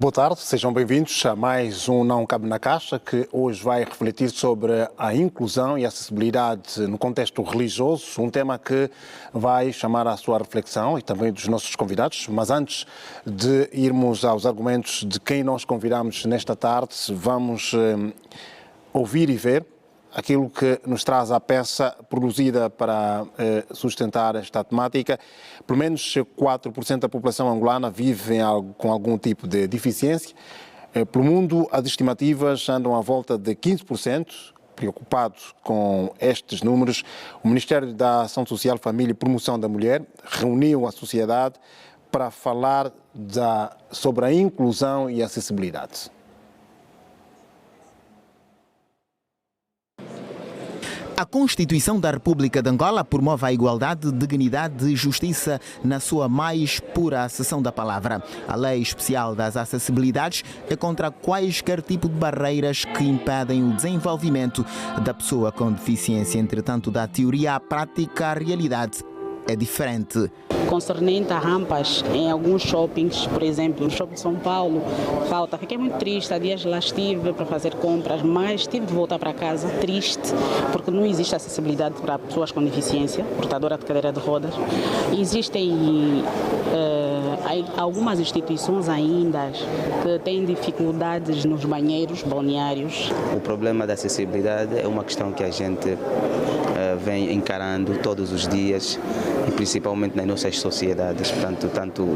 Boa tarde, sejam bem-vindos a mais um Não Cabe na Caixa, que hoje vai refletir sobre a inclusão e acessibilidade no contexto religioso, um tema que vai chamar a sua reflexão e também dos nossos convidados. Mas antes de irmos aos argumentos de quem nós convidamos nesta tarde, vamos ouvir e ver aquilo que nos traz a peça produzida para sustentar esta temática. Pelo menos 4% da população angolana vive com algum tipo de deficiência. Pelo mundo, as estimativas andam à volta de 15%. Preocupados com estes números, o Ministério da Ação Social, Família e Promoção da Mulher reuniu a sociedade para falar sobre a inclusão e acessibilidade. A Constituição da República de Angola promove a igualdade, dignidade e justiça na sua mais pura acessão da palavra. A Lei Especial das Acessibilidades é contra quaisquer tipo de barreiras que impedem o desenvolvimento da pessoa com deficiência. Entretanto, da teoria à prática, a realidade é diferente. Concernente a rampas em alguns shoppings, por exemplo, no shopping de São Paulo, falta. Fiquei muito triste, há dias lá estive para fazer compras, mas tive de voltar para casa triste, porque não existe acessibilidade para pessoas com deficiência, portadora de cadeira de rodas. Existem algumas instituições ainda que têm dificuldades nos banheiros balneários. O problema da acessibilidade é uma questão que a gente vem encarando todos os dias, e principalmente nas nossas sociedades, portanto, tanto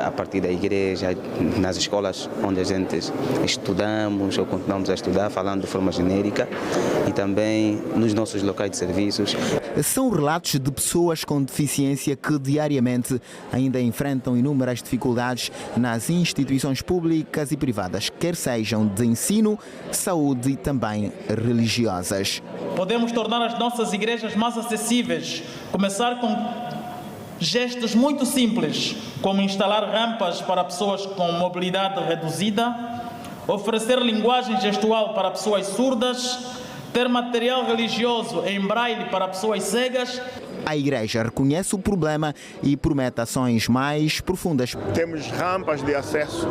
a partir da igreja, nas escolas onde a gente estudamos ou continuamos a estudar, falando de forma genérica, e também nos nossos locais de serviços. São relatos de pessoas com deficiência que diariamente ainda enfrentam inúmeras dificuldades nas instituições públicas e privadas, quer sejam de ensino, saúde e também religiosas. Podemos tornar as nossas igrejas mais acessíveis, começar com gestos muito simples, como instalar rampas para pessoas com mobilidade reduzida, oferecer linguagem gestual para pessoas surdas, ter material religioso em braille para pessoas cegas. A Igreja reconhece o problema e promete ações mais profundas. Temos rampas de acesso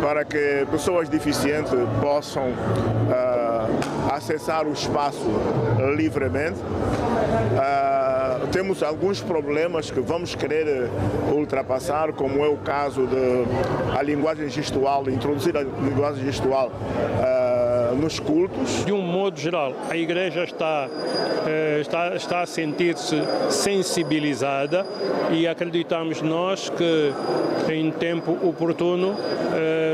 para que pessoas deficientes possam acessar o espaço livremente. Temos alguns problemas que vamos querer ultrapassar, como é o caso da linguagem gestual, introduzir a linguagem gestual nos cultos. De um modo geral, a Igreja está a sentir-se sensibilizada e acreditamos nós que em tempo oportuno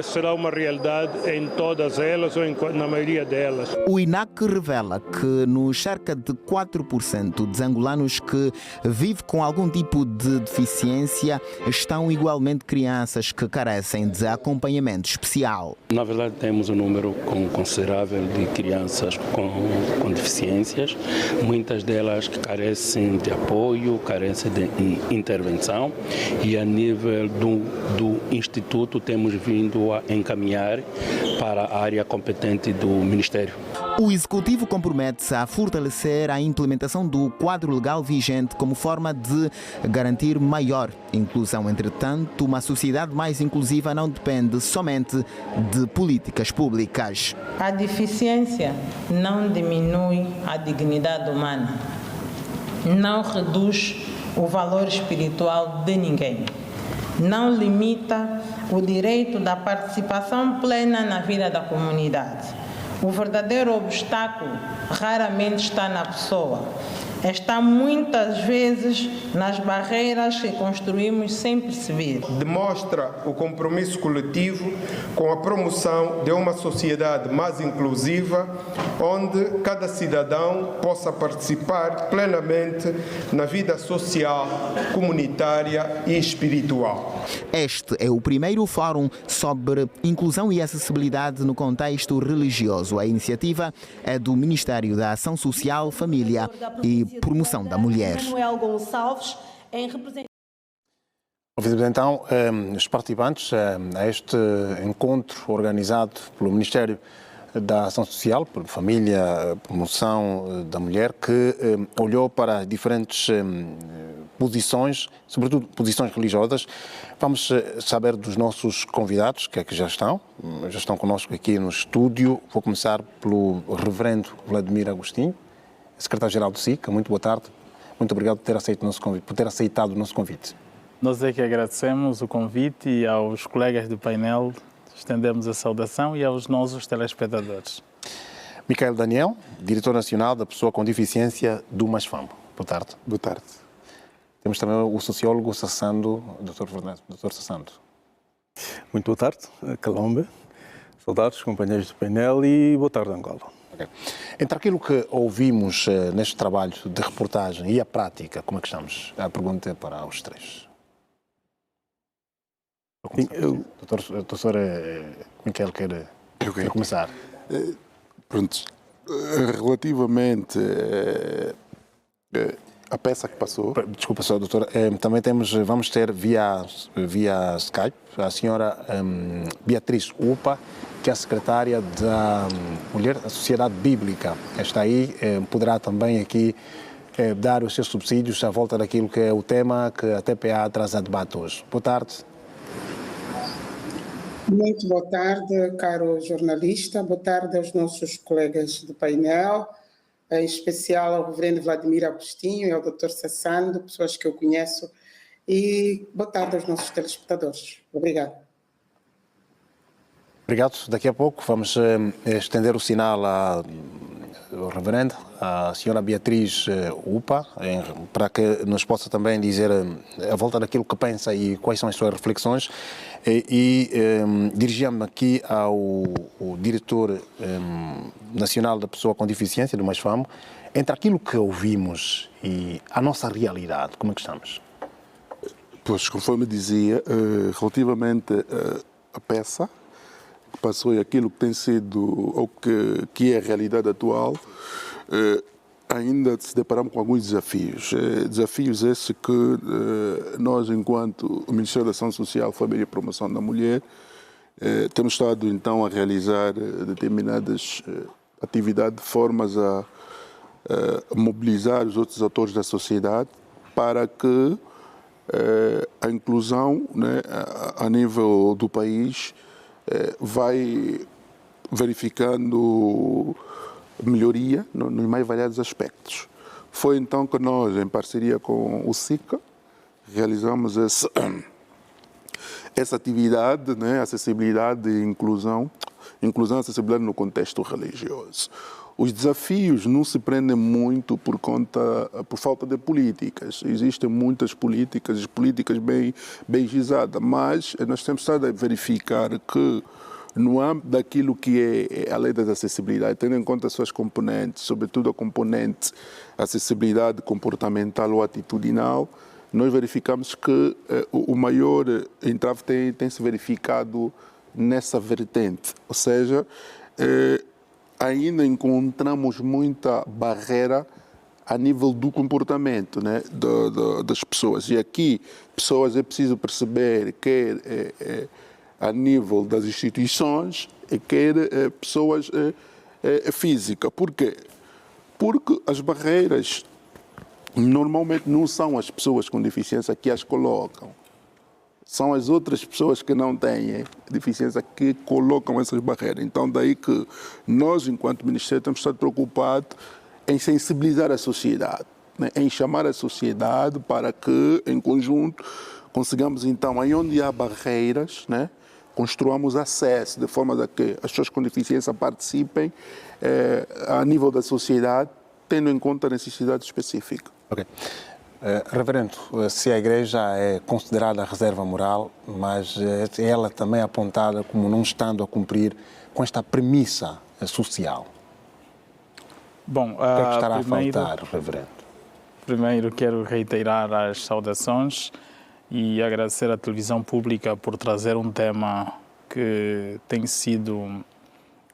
será uma realidade em todas elas ou na maioria delas. O INAC revela que nos cerca de 4% dos angolanos que vivem com algum tipo de deficiência estão igualmente crianças que carecem de acompanhamento especial. Na verdade, temos um número considerável de crianças com deficiências, muitas delas que carecem de apoio, carecem de intervenção, e a nível do Instituto temos vindo a encaminhar para a área competente do Ministério. O Executivo compromete-se a fortalecer a implementação do quadro legal vigente como forma de garantir maior inclusão. Entretanto, uma sociedade mais inclusiva não depende somente de políticas públicas. A deficiência não diminui a dignidade humana, não reduz o valor espiritual de ninguém, não limita o direito da participação plena na vida da comunidade. O verdadeiro obstáculo raramente está na pessoa, está muitas vezes nas barreiras que construímos sem perceber. Demonstra o compromisso coletivo com a promoção de uma sociedade mais inclusiva, onde cada cidadão possa participar plenamente na vida social, comunitária e espiritual. Este é o primeiro fórum sobre inclusão e acessibilidade no contexto religioso. A iniciativa é do Ministério da Ação Social, Família e Promoção da Mulher. Ouvimos então os participantes a este encontro organizado pelo Ministério da Ação Social, por Família, Promoção da Mulher, que olhou para diferentes posições, sobretudo posições religiosas. Vamos saber dos nossos convidados, que é que já estão connosco aqui no estúdio. Vou começar pelo reverendo Vladimir Agostinho, secretário-geral do SICA. Muito boa tarde. Muito obrigado por ter aceitado o nosso convite. Nós é que agradecemos o convite e aos colegas do painel estendemos a saudação e aos nossos telespectadores. Micael Daniel, diretor nacional da Pessoa com Deficiência do MASFAM. Boa tarde. Boa tarde. Temos também o sociólogo Sassando, Dr. Sassando. Muito boa tarde, Calombe. Saudades, companheiros do painel, e boa tarde, Angola. Okay. Entre aquilo que ouvimos neste trabalho de reportagem e a prática, como é que estamos? A pergunta é para os três. Doutor Micael, quer começar? Pronto. Relativamente à peça que passou... Desculpa só, doutor. Também vamos ter via Skype a senhora Beatriz Upa, que é a secretária da Mulher da Sociedade Bíblica. Esta aí poderá também aqui dar os seus subsídios à volta daquilo que é o tema que a TPA traz a debate hoje. Boa tarde. Muito boa tarde, caro jornalista. Boa tarde aos nossos colegas do painel, em especial ao reverendo Vladimir Agostinho e ao Dr. Sassando, pessoas que eu conheço. E boa tarde aos nossos telespectadores. Obrigado. Obrigado. Daqui a pouco vamos estender o sinal ao reverendo, à senhora Beatriz Upa, para que nos possa também dizer a volta daquilo que pensa e quais são as suas reflexões. Dirigimos-me aqui ao diretor nacional da Pessoa com Deficiência, do MASFAM. Entre aquilo que ouvimos e a nossa realidade, como é que estamos? Pois, conforme dizia, relativamente à peça que passou e aquilo que tem sido, ou que é a realidade atual, ainda se deparamos com alguns desafios. Desafios esses que nós, enquanto o Ministério da Ação Social, Família e Promoção da Mulher, temos estado então a realizar determinadas atividades de formas a mobilizar os outros atores da sociedade para que a inclusão, né, a nível do país vai verificando melhoria nos mais variados aspectos. Foi então que nós, em parceria com o SICA, realizamos essa atividade, né, acessibilidade e inclusão e acessibilidade no contexto religioso. Os desafios não se prendem muito por falta de políticas. Existem muitas políticas bem gizadas, mas nós temos estado a verificar que no âmbito daquilo que é a lei da acessibilidade, tendo em conta as suas componentes, sobretudo a componente acessibilidade comportamental ou atitudinal, nós verificamos que o maior entrave tem se verificado nessa vertente. Ou seja, ainda encontramos muita barreira a nível do comportamento, né, das pessoas. E aqui, pessoas é preciso perceber que a nível das instituições e quer pessoas físicas. Por quê? Porque as barreiras normalmente não são as pessoas com deficiência que as colocam. São as outras pessoas que não têm deficiência que colocam essas barreiras. Então, daí que nós, enquanto Ministério, temos estado preocupados em sensibilizar a sociedade, né? Em chamar a sociedade para que, em conjunto, consigamos, então, aí onde há barreiras, né, construamos acesso, de forma a que as pessoas com deficiência participem a nível da sociedade, tendo em conta a necessidade específica. Ok. Reverendo, se a Igreja é considerada reserva moral, mas ela também é apontada como não estando a cumprir com esta premissa social. Bom, o que é que estará a faltar, Reverendo? Primeiro quero reiterar as saudações e agradecer à televisão pública por trazer um tema que tem sido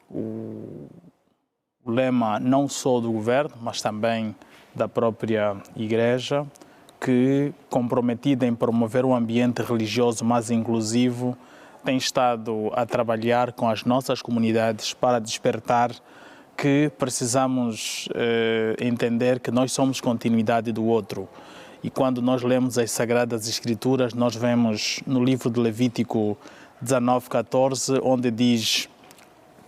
o lema não só do governo, mas também da própria Igreja, que, comprometida em promover um ambiente religioso mais inclusivo, tem estado a trabalhar com as nossas comunidades para despertar que precisamos entender que nós somos continuidade do outro E quando nós lemos as Sagradas Escrituras, nós vemos no livro de Levítico 19:14, onde diz,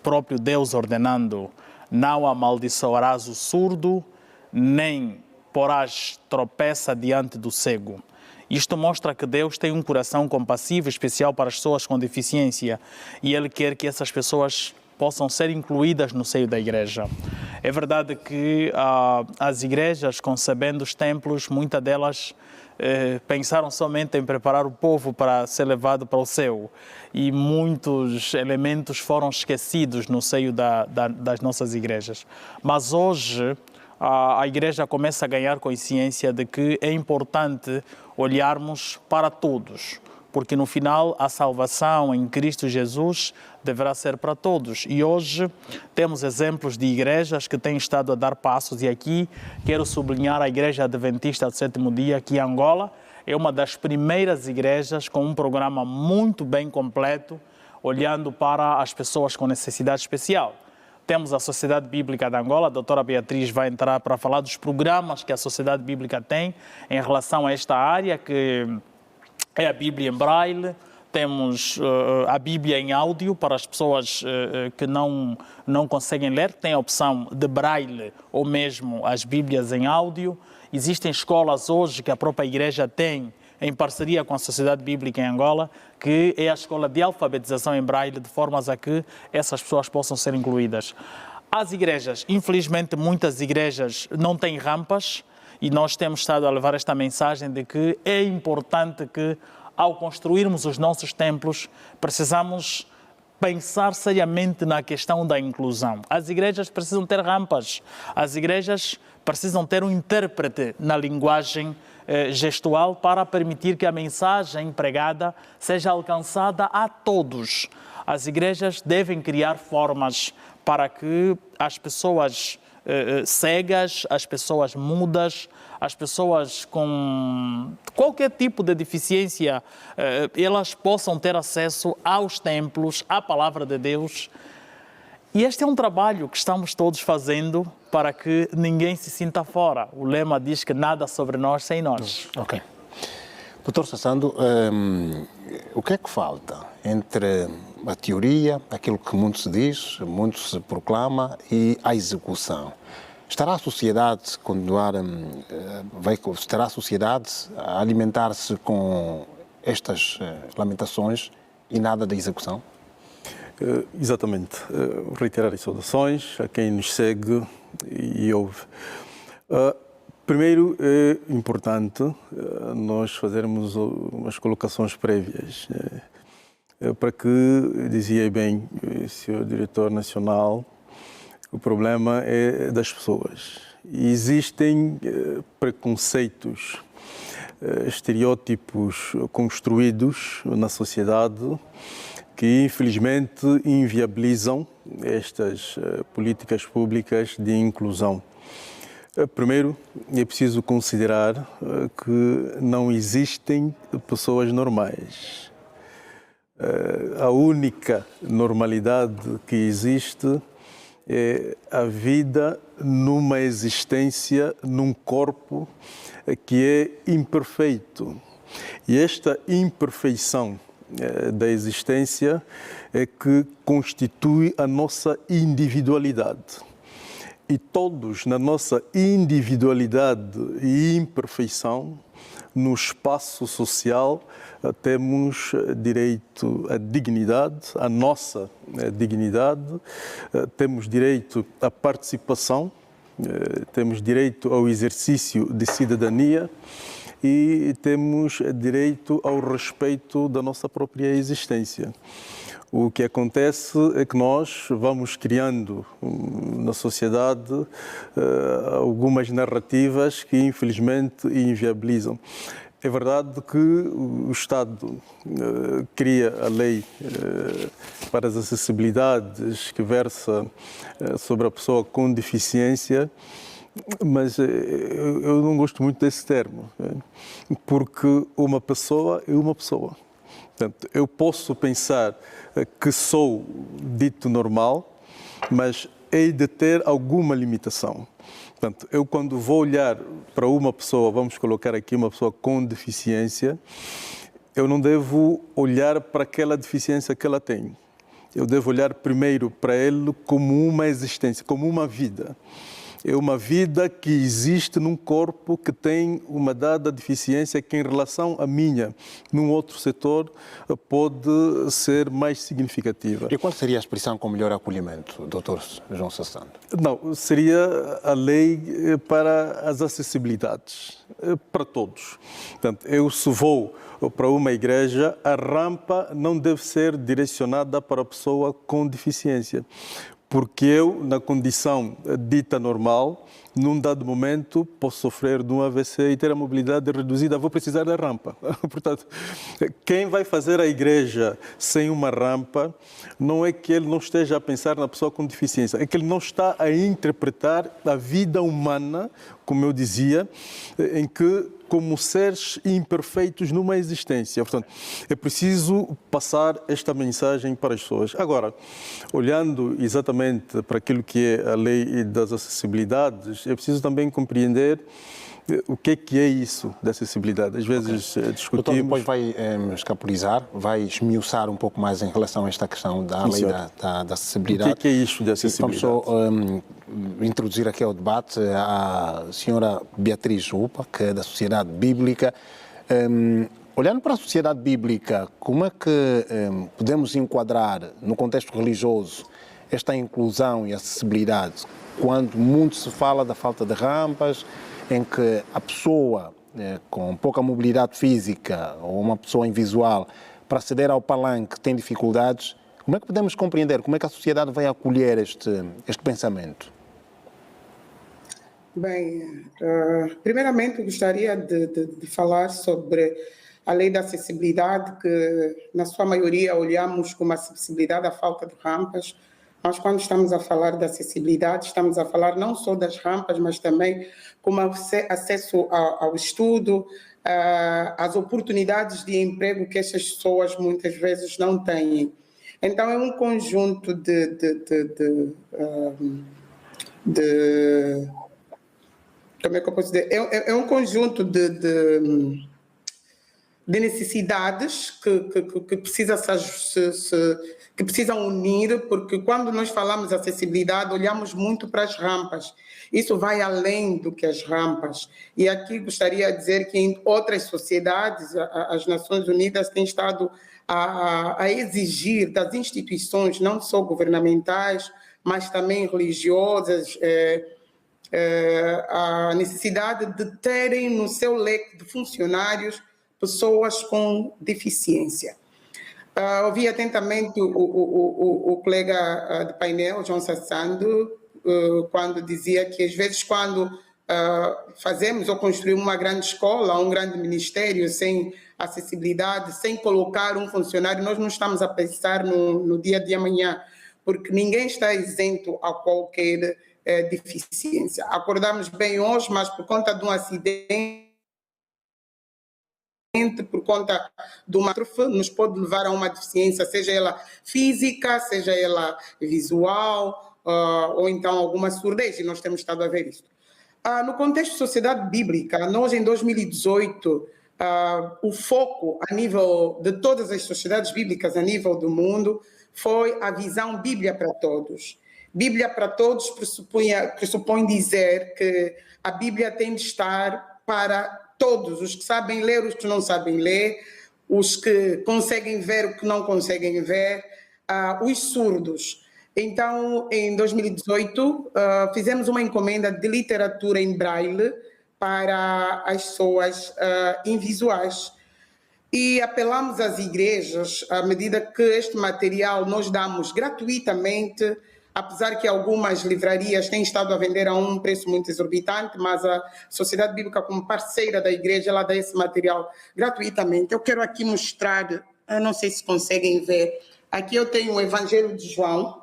próprio Deus ordenando: não amaldiçoarás o surdo, nem porás tropeça diante do cego. Isto mostra que Deus tem um coração compassivo, especial para as pessoas com deficiência, e Ele quer que essas pessoas possam ser incluídas no seio da igreja. É verdade que as igrejas, concebendo os templos, muitas delas pensaram somente em preparar o povo para ser levado para o céu, e muitos elementos foram esquecidos no seio das nossas igrejas. Mas hoje a igreja começa a ganhar consciência de que é importante olharmos para todos, porque no final a salvação em Cristo Jesus deverá ser para todos. E hoje temos exemplos de igrejas que têm estado a dar passos, e aqui quero sublinhar a Igreja Adventista do Sétimo Dia, que em Angola é uma das primeiras igrejas com um programa muito bem completo, olhando para as pessoas com necessidade especial. Temos a Sociedade Bíblica de Angola, a doutora Beatriz vai entrar para falar dos programas que a Sociedade Bíblica tem em relação a esta área, que é a Bíblia em Braille. Temos a Bíblia em áudio para as pessoas que não conseguem ler, tem a opção de Braille ou mesmo as Bíblias em áudio. Existem escolas hoje que a própria igreja tem, em parceria com a Sociedade Bíblica em Angola, que é a escola de alfabetização em Braille, de formas a que essas pessoas possam ser incluídas. As igrejas, infelizmente muitas igrejas não têm rampas, e nós temos estado a levar esta mensagem de que é importante que, ao construirmos os nossos templos, precisamos pensar seriamente na questão da inclusão. As igrejas precisam ter rampas, as igrejas precisam ter um intérprete na linguagem gestual para permitir que a mensagem pregada seja alcançada a todos. As igrejas devem criar formas para que as pessoas cegas, as pessoas mudas, as pessoas com qualquer tipo de deficiência, elas possam ter acesso aos templos, à palavra de Deus. E este é um trabalho que estamos todos fazendo para que ninguém se sinta fora. O lema diz que nada sobre nós sem nós. Ok. Doutor Sassando, o que é que falta entre a teoria, aquilo que muito se diz, muito se proclama, e a execução? Estará a sociedade estará a sociedade a alimentar-se com estas lamentações e nada da execução? Exatamente. Reiterar as saudações a quem nos segue e ouve. Primeiro, é importante nós fazermos umas colocações prévias, para que, dizia bem o Sr. Diretor Nacional, o problema é das pessoas. E existem preconceitos, estereótipos construídos na sociedade que, infelizmente, inviabilizam estas políticas públicas de inclusão. Primeiro, é preciso considerar que não existem pessoas normais. A única normalidade que existe é a vida numa existência, num corpo que é imperfeito. E esta imperfeição da existência é que constitui a nossa individualidade. E todos, na nossa individualidade e imperfeição, no espaço social, temos direito à dignidade, à nossa dignidade, temos direito à participação, temos direito ao exercício de cidadania e temos direito ao respeito da nossa própria existência. O que acontece é que nós vamos criando na sociedade algumas narrativas que, infelizmente, inviabilizam. É verdade que o Estado cria a lei para as acessibilidades que versa sobre a pessoa com deficiência, mas eu não gosto muito desse termo, porque uma pessoa é uma pessoa. Portanto, eu posso pensar que sou dito normal, mas hei de ter alguma limitação. Portanto, eu quando vou olhar para uma pessoa, vamos colocar aqui uma pessoa com deficiência, eu não devo olhar para aquela deficiência que ela tem. Eu devo olhar primeiro para ele como uma existência, como uma vida. É uma vida que existe num corpo que tem uma dada deficiência que, em relação à minha, num outro setor, pode ser mais significativa. E qual seria a expressão com melhor acolhimento, Dr. João Sassando? Não, seria a lei para as acessibilidades, para todos. Portanto, eu se vou para uma igreja, a rampa não deve ser direcionada para a pessoa com deficiência. Porque eu, na condição dita normal, num dado momento, posso sofrer de um AVC e ter a mobilidade reduzida, vou precisar da rampa. Portanto, quem vai fazer a igreja sem uma rampa, não é que ele não esteja a pensar na pessoa com deficiência, é que ele não está a interpretar a vida humana, como eu dizia, em que como seres imperfeitos numa existência. Portanto, é preciso passar esta mensagem para as pessoas. Agora, olhando exatamente para aquilo que é a lei das acessibilidades, é preciso também compreender o que é isso da acessibilidade. Às vezes discutimos... Doutor, depois vai escapulizar, vai esmiuçar um pouco mais em relação a esta questão da lei da acessibilidade. O que é isso da acessibilidade? Vamos só introduzir aqui ao debate a senhora Beatriz Upa, que é da Sociedade Bíblica. Olhando para a Sociedade Bíblica, como é que podemos enquadrar no contexto religioso esta inclusão e acessibilidade, quando muito se fala da falta de rampas, em que a pessoa com pouca mobilidade física ou uma pessoa invisual, para aceder ao palanque, tem dificuldades? Como é que podemos compreender, como é que a sociedade vai acolher este pensamento? Bem, primeiramente gostaria de falar sobre a lei da acessibilidade, que na sua maioria olhamos como acessibilidade à falta de rampas, mas quando estamos a falar de acessibilidade, estamos a falar não só das rampas, mas também como acesso ao estudo, às oportunidades de emprego que essas pessoas muitas vezes não têm. Então é um conjunto como é que eu posso dizer? É um conjunto de necessidades que precisam unir, porque quando nós falamos de acessibilidade, olhamos muito para as rampas. Isso vai além do que as rampas. E aqui gostaria de dizer que em outras sociedades, as Nações Unidas têm estado a exigir das instituições, não só governamentais, mas também religiosas, a necessidade de terem no seu leque de funcionários pessoas com deficiência. Ouvi atentamente o colega de painel, João Sassando, quando dizia que às vezes quando fazemos ou construímos uma grande escola, um grande ministério sem acessibilidade, sem colocar um funcionário, nós não estamos a pensar no dia de amanhã, porque ninguém está isento a qualquer deficiência. Acordamos bem hoje, mas por conta de um acidente, por conta de uma catástrofe, nos pode levar a uma deficiência, seja ela física, seja ela visual, ou então alguma surdez, e nós temos estado a ver isso. No contexto de sociedade bíblica, nós em 2018, o foco a nível de todas as sociedades bíblicas a nível do mundo foi a visão Bíblia para Todos. Bíblia para Todos pressupõe dizer que a Bíblia tem de estar para todos, os que sabem ler, os que não sabem ler, os que conseguem ver, os que não conseguem ver, os surdos. Então, em 2018, fizemos uma encomenda de literatura em braille para as pessoas invisuais. E apelamos às igrejas, à medida que este material nós damos gratuitamente, apesar que algumas livrarias têm estado a vender a um preço muito exorbitante, mas a Sociedade Bíblica, como parceira da igreja, ela dá esse material gratuitamente. Eu quero aqui mostrar, eu não sei se conseguem ver, aqui eu tenho o Evangelho de João,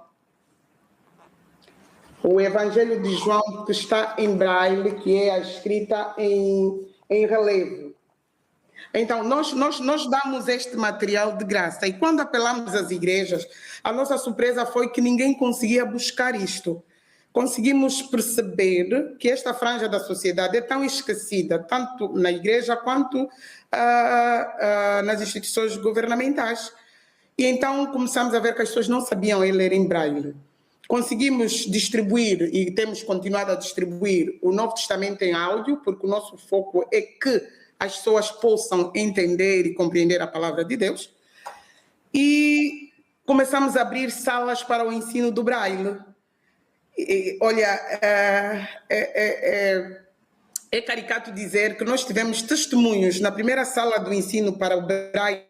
o Evangelho de João que está em braille, que é a escrita em relevo. Então, nós damos este material de graça, e quando apelamos às igrejas, a nossa surpresa foi que ninguém conseguia buscar isto. conseguimos perceber que esta franja da sociedade é tão esquecida, tanto na igreja quanto nas instituições governamentais. E então começamos a ver que as pessoas não sabiam ler em braille. Conseguimos distribuir e temos continuado a distribuir o Novo Testamento em áudio, porque o nosso foco é que as pessoas possam entender e compreender a palavra de Deus. E começamos a abrir salas para o ensino do braille. Olha, é caricato dizer que nós tivemos testemunhos na primeira sala do ensino para o braille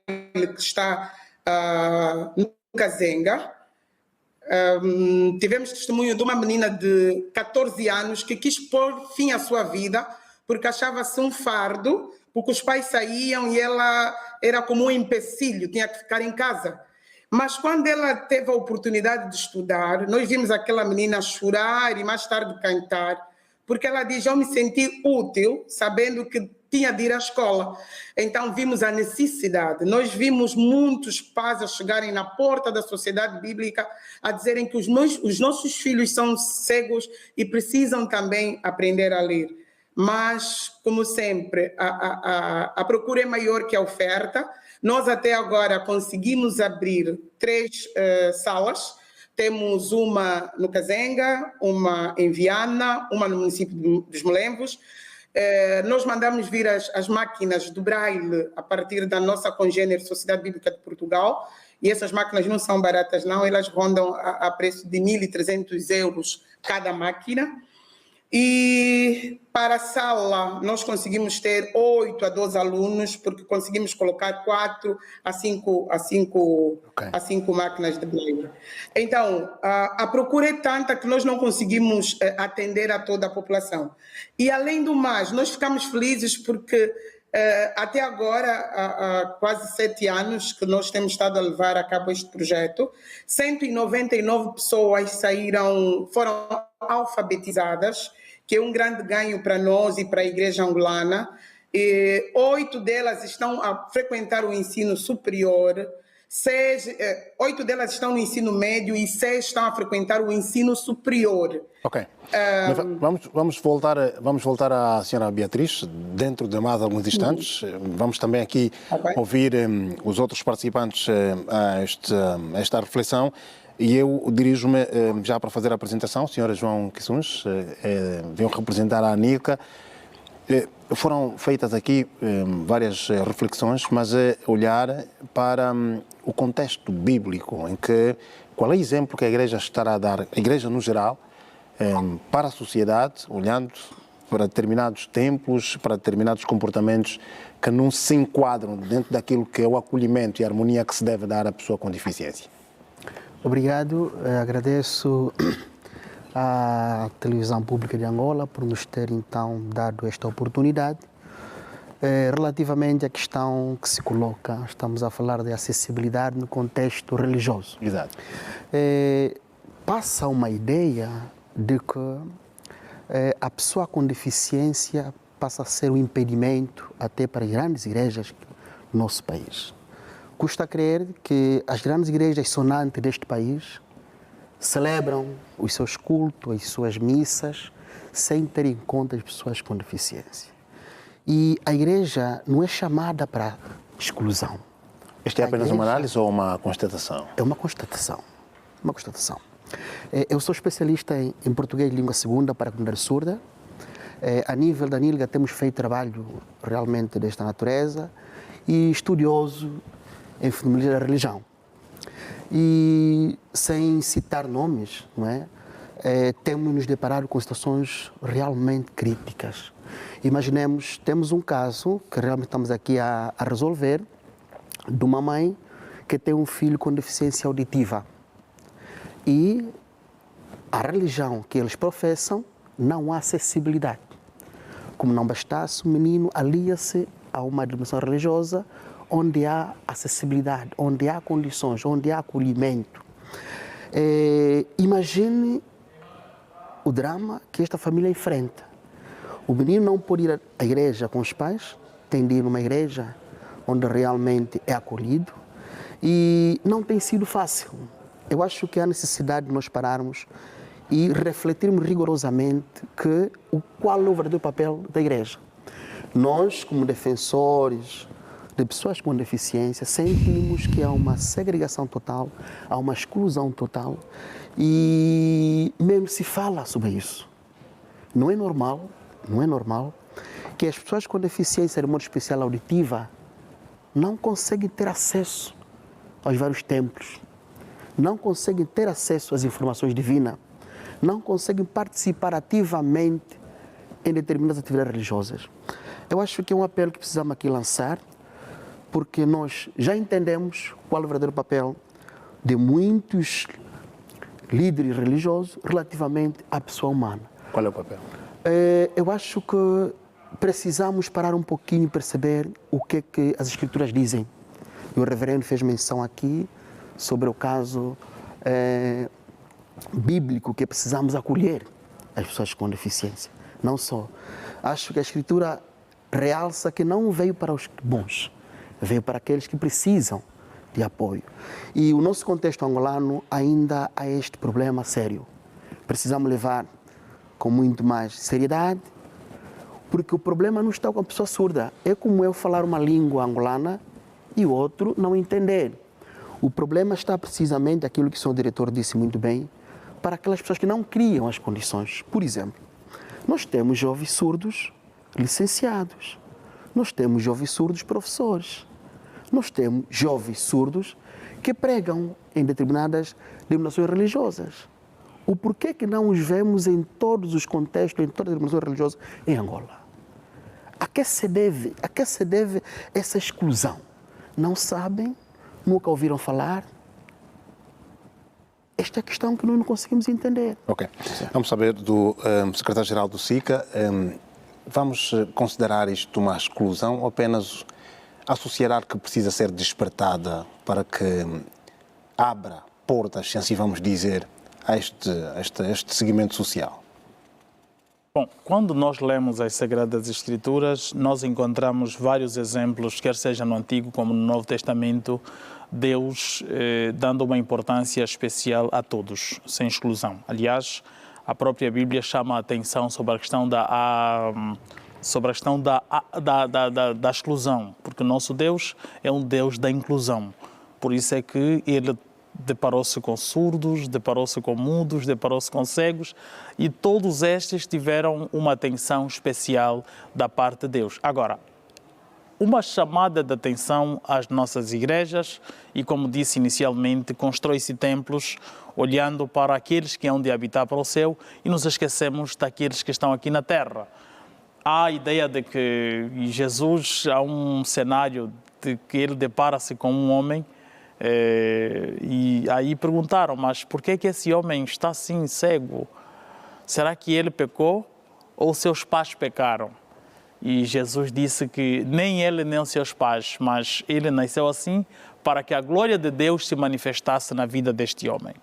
que está no Kazenga. Tivemos testemunho de uma menina de 14 anos que quis pôr fim à sua vida porque achava-se um fardo, porque os pais saíam e ela era como um empecilho, tinha que ficar em casa. Mas quando ela teve a oportunidade de estudar, nós vimos aquela menina chorar e mais tarde cantar, porque ela diz, eu me senti útil, sabendo que tinha de ir à escola. Então vimos a necessidade. Nós vimos muitos pais a chegarem na porta da sociedade bíblica a dizerem que os nossos filhos são cegos e precisam também aprender a ler. Mas, como sempre, a procura é maior que a oferta. Nós até agora conseguimos abrir 3 salas. Temos uma no Kazenga, uma em Viana, uma no município dos Molembos. Nós mandamos vir as máquinas do Braille a partir da nossa congênere Sociedade Bíblica de Portugal. E essas máquinas não são baratas, não. Elas rondam a preço de 1.300 euros cada máquina. E para a sala nós conseguimos ter 8 a 12 alunos, porque conseguimos colocar 4 a 5 máquinas de braille. Então, a procura é tanta que nós não conseguimos atender a toda a população. E além do mais, nós ficamos felizes porque até agora, há quase 7 anos que nós temos estado a levar a cabo este projeto, 199 pessoas foram alfabetizadas, que é um grande ganho para nós e para a Igreja Angolana. 8 delas estão a frequentar o ensino superior, 8 delas estão no ensino médio e 6 estão a frequentar o ensino superior. Ok. Vamos voltar à senhora Beatriz, dentro de mais alguns instantes. Vamos também aqui ouvir os outros participantes a esta reflexão. E eu dirijo-me já para fazer a apresentação, a senhora João Kissuns, veio representar a ANILCA. Foram feitas aqui várias reflexões, mas olhar para o contexto bíblico, em que qual é o exemplo que a Igreja estará a dar, a Igreja no geral, para a sociedade, olhando para determinados tempos, para determinados comportamentos que não se enquadram dentro daquilo que é o acolhimento e a harmonia que se deve dar à pessoa com deficiência. Obrigado, agradeço à Televisão Pública de Angola por nos ter então dado esta oportunidade. Relativamente à questão que se coloca, estamos a falar de acessibilidade no contexto religioso. Exato. Passa uma ideia de que a pessoa com deficiência passa a ser um impedimento até para as grandes igrejas do nosso país. Custa crer que as grandes igrejas sonantes deste país celebram os seus cultos, as suas missas, sem ter em conta as pessoas com deficiência. E a igreja não é chamada para exclusão. Isto é apenas uma análise ou uma constatação? É uma constatação. Uma constatação. Eu sou especialista em português língua segunda para a comunidade surda. A nível da ANILCA temos feito trabalho realmente desta natureza e estudioso em fenomenologia da religião. E, sem citar nomes, não é? Temos nos deparado com situações realmente críticas. Imaginemos, temos um caso que realmente estamos aqui a resolver, de uma mãe que tem um filho com deficiência auditiva. E a religião que eles professam não há acessibilidade. Como não bastasse, o menino alia-se a uma dimensão religiosa onde há acessibilidade, onde há condições, onde há acolhimento. Imagine o drama que esta família enfrenta. O menino não pode ir à igreja com os pais, tem de ir numa igreja onde realmente é acolhido e não tem sido fácil. Eu acho que há necessidade de nós pararmos e refletirmos rigorosamente qual é o verdadeiro papel da igreja. Nós, como defensores de pessoas com deficiência, sentimos que há uma segregação total, há uma exclusão total e mesmo se fala sobre isso. Não é normal que as pessoas com deficiência, de modo especial auditiva, não conseguem ter acesso aos vários templos, não conseguem ter acesso às informações divinas, não conseguem participar ativamente em determinadas atividades religiosas. Eu acho que é um apelo que precisamos aqui lançar, porque nós já entendemos qual é o verdadeiro papel de muitos líderes religiosos relativamente à pessoa humana. Qual é o papel? Eu acho que precisamos parar um pouquinho e perceber o que as Escrituras dizem. E o reverendo fez menção aqui sobre o caso bíblico que precisamos acolher as pessoas com deficiência. Não só. Acho que a Escritura realça que não veio para os bons, veio para aqueles que precisam de apoio. E o nosso contexto angolano ainda há este problema sério. Precisamos levar com muito mais seriedade, porque o problema não está com a pessoa surda. É como eu falar uma língua angolana e o outro não entender. O problema está precisamente aquilo que o senhor diretor disse muito bem, para aquelas pessoas que não criam as condições. Por exemplo, nós temos jovens surdos licenciados, nós temos jovens surdos professores, nós temos jovens surdos que pregam em determinadas denominações religiosas. O porquê que não os vemos em todos os contextos, em todas as denominações religiosas em Angola? A que se deve essa exclusão? Não sabem? Nunca ouviram falar? Esta é a questão que nós não conseguimos entender. Ok. Vamos saber do secretário-geral do SICA. Vamos considerar isto uma exclusão ou apenas a sociedade que precisa ser despertada para que abra portas, se assim vamos dizer, a este segmento social? Bom, quando nós lemos as Sagradas Escrituras, nós encontramos vários exemplos, quer seja no Antigo como no Novo Testamento, Deus dando uma importância especial a todos, sem exclusão. Aliás, a própria Bíblia chama a atenção sobre a questão da exclusão, porque o nosso Deus é um Deus da inclusão. Por isso é que Ele deparou-se com surdos, deparou-se com mudos, deparou-se com cegos e todos estes tiveram uma atenção especial da parte de Deus. Agora, uma chamada de atenção às nossas igrejas e, como disse inicialmente, constrói-se templos olhando para aqueles que hão de habitar para o céu e nos esquecemos daqueles que estão aqui na terra. Há a ideia de que Jesus, há um cenário de que ele depara-se com um homem e aí perguntaram, mas por que esse homem está assim cego? Será que ele pecou ou seus pais pecaram? E Jesus disse que nem ele nem os seus pais, mas ele nasceu assim para que a glória de Deus se manifestasse na vida deste homem.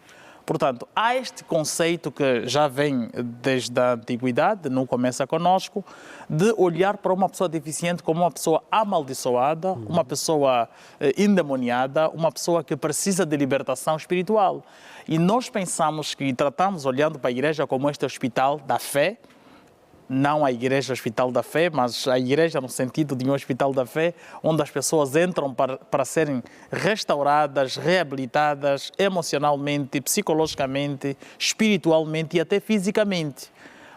Portanto, há este conceito que já vem desde a antiguidade, não começa conosco, de olhar para uma pessoa deficiente como uma pessoa amaldiçoada, uma pessoa endemoniada, uma pessoa que precisa de libertação espiritual. E nós pensamos que tratamos, olhando para a igreja como este hospital da fé, não a igreja hospital da fé, mas a igreja no sentido de um hospital da fé, onde as pessoas entram para serem restauradas, reabilitadas emocionalmente, psicologicamente, espiritualmente e até fisicamente.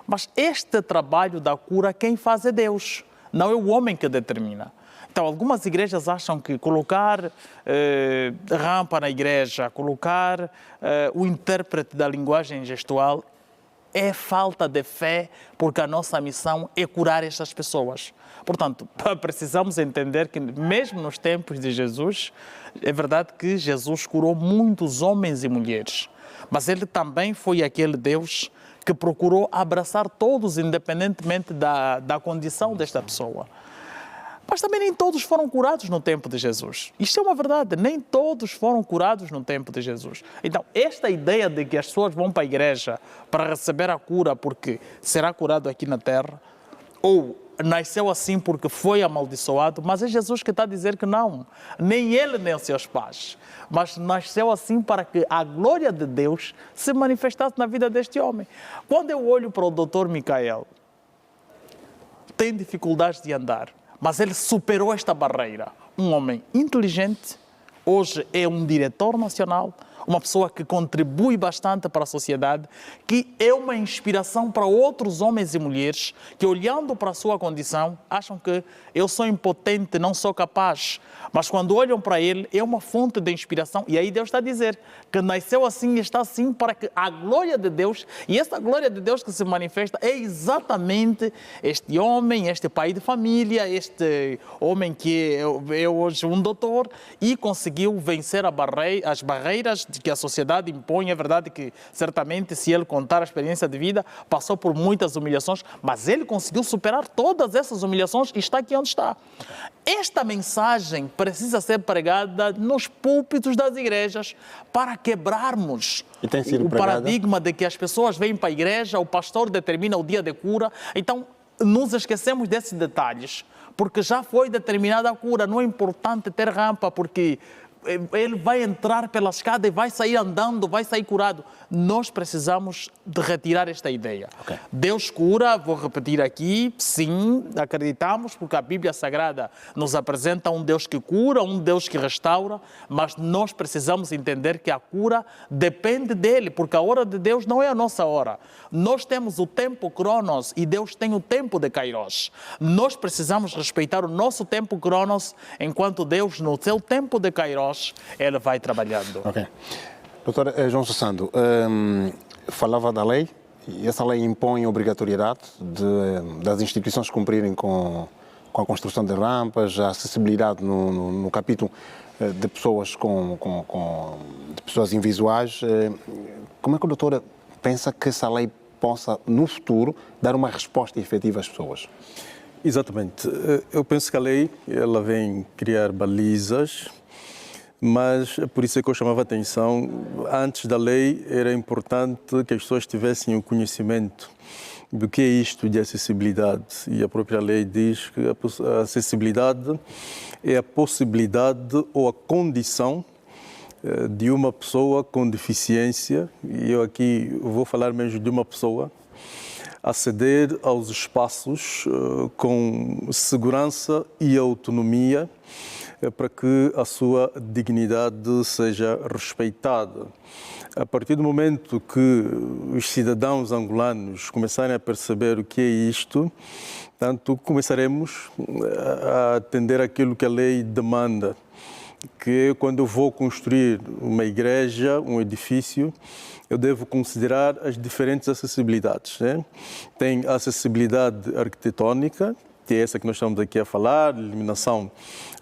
Mas este trabalho da cura, quem faz é Deus, não é o homem que determina. Então, algumas igrejas acham que colocar rampa na igreja, colocar o intérprete da linguagem gestual é falta de fé, porque a nossa missão é curar estas pessoas. Portanto, precisamos entender que mesmo nos tempos de Jesus, é verdade que Jesus curou muitos homens e mulheres, mas ele também foi aquele Deus que procurou abraçar todos, independentemente da condição desta pessoa. Mas também nem todos foram curados no tempo de Jesus. Isto é uma verdade, nem todos foram curados no tempo de Jesus. Então, esta ideia de que as pessoas vão para a igreja para receber a cura porque será curado aqui na terra, ou nasceu assim porque foi amaldiçoado, mas é Jesus que está a dizer que não, nem ele nem os seus pais, mas nasceu assim para que a glória de Deus se manifestasse na vida deste homem. Quando eu olho para o Dr. Micael, tem dificuldades de andar, mas ele superou esta barreira. Um homem inteligente, hoje é um diretor nacional, uma pessoa que contribui bastante para a sociedade, que é uma inspiração para outros homens e mulheres que, olhando para a sua condição, acham que eu sou impotente, não sou capaz. Mas quando olham para ele, é uma fonte de inspiração. E aí Deus está a dizer que nasceu assim e está assim para que a glória de Deus, e essa glória de Deus que se manifesta é exatamente este homem, este pai de família, este homem que é hoje um doutor e conseguiu vencer as barreiras que a sociedade impõe. É verdade que, certamente, se ele contar a experiência de vida, passou por muitas humilhações, mas ele conseguiu superar todas essas humilhações e está aqui onde está. Esta mensagem precisa ser pregada nos púlpitos das igrejas para quebrarmos o paradigma de que as pessoas vêm para a igreja, o pastor determina o dia de cura. Então, nos esquecemos desses detalhes, porque já foi determinada a cura. Não é importante ter rampa, porque ele vai entrar pela escada e vai sair andando, vai sair curado. Nós precisamos de retirar esta ideia. Okay. Deus cura, vou repetir aqui, sim, acreditamos, porque a Bíblia Sagrada nos apresenta um Deus que cura, um Deus que restaura, mas nós precisamos entender que a cura depende dele, porque a hora de Deus não é a nossa hora. Nós temos o tempo Cronos e Deus tem o tempo de Kairos. Nós precisamos respeitar o nosso tempo Cronos, enquanto Deus, no seu tempo de Kairos, ele vai trabalhando. Ok. Doutor João Sassando, falava da lei, e essa lei impõe a obrigatoriedade das instituições cumprirem com a construção de rampas, a acessibilidade no capítulo de pessoas de pessoas invisuais. Como é que a doutora pensa que essa lei possa, no futuro, dar uma resposta efetiva às pessoas? Exatamente. Eu penso que a lei ela vem criar balizas, mas por isso é que eu chamava a atenção, antes da lei era importante que as pessoas tivessem o conhecimento do que é isto de acessibilidade. E a própria lei diz que a acessibilidade é a possibilidade ou a condição de uma pessoa com deficiência, e eu aqui vou falar mesmo de uma pessoa, aceder aos espaços com segurança e autonomia, para que a sua dignidade seja respeitada. A partir do momento que os cidadãos angolanos começarem a perceber o que é isto, tanto começaremos a atender aquilo que a lei demanda, que quando eu vou construir uma igreja, um edifício, eu devo considerar as diferentes acessibilidades, né? Tem a acessibilidade arquitetônica, que é essa que nós estamos aqui a falar, eliminação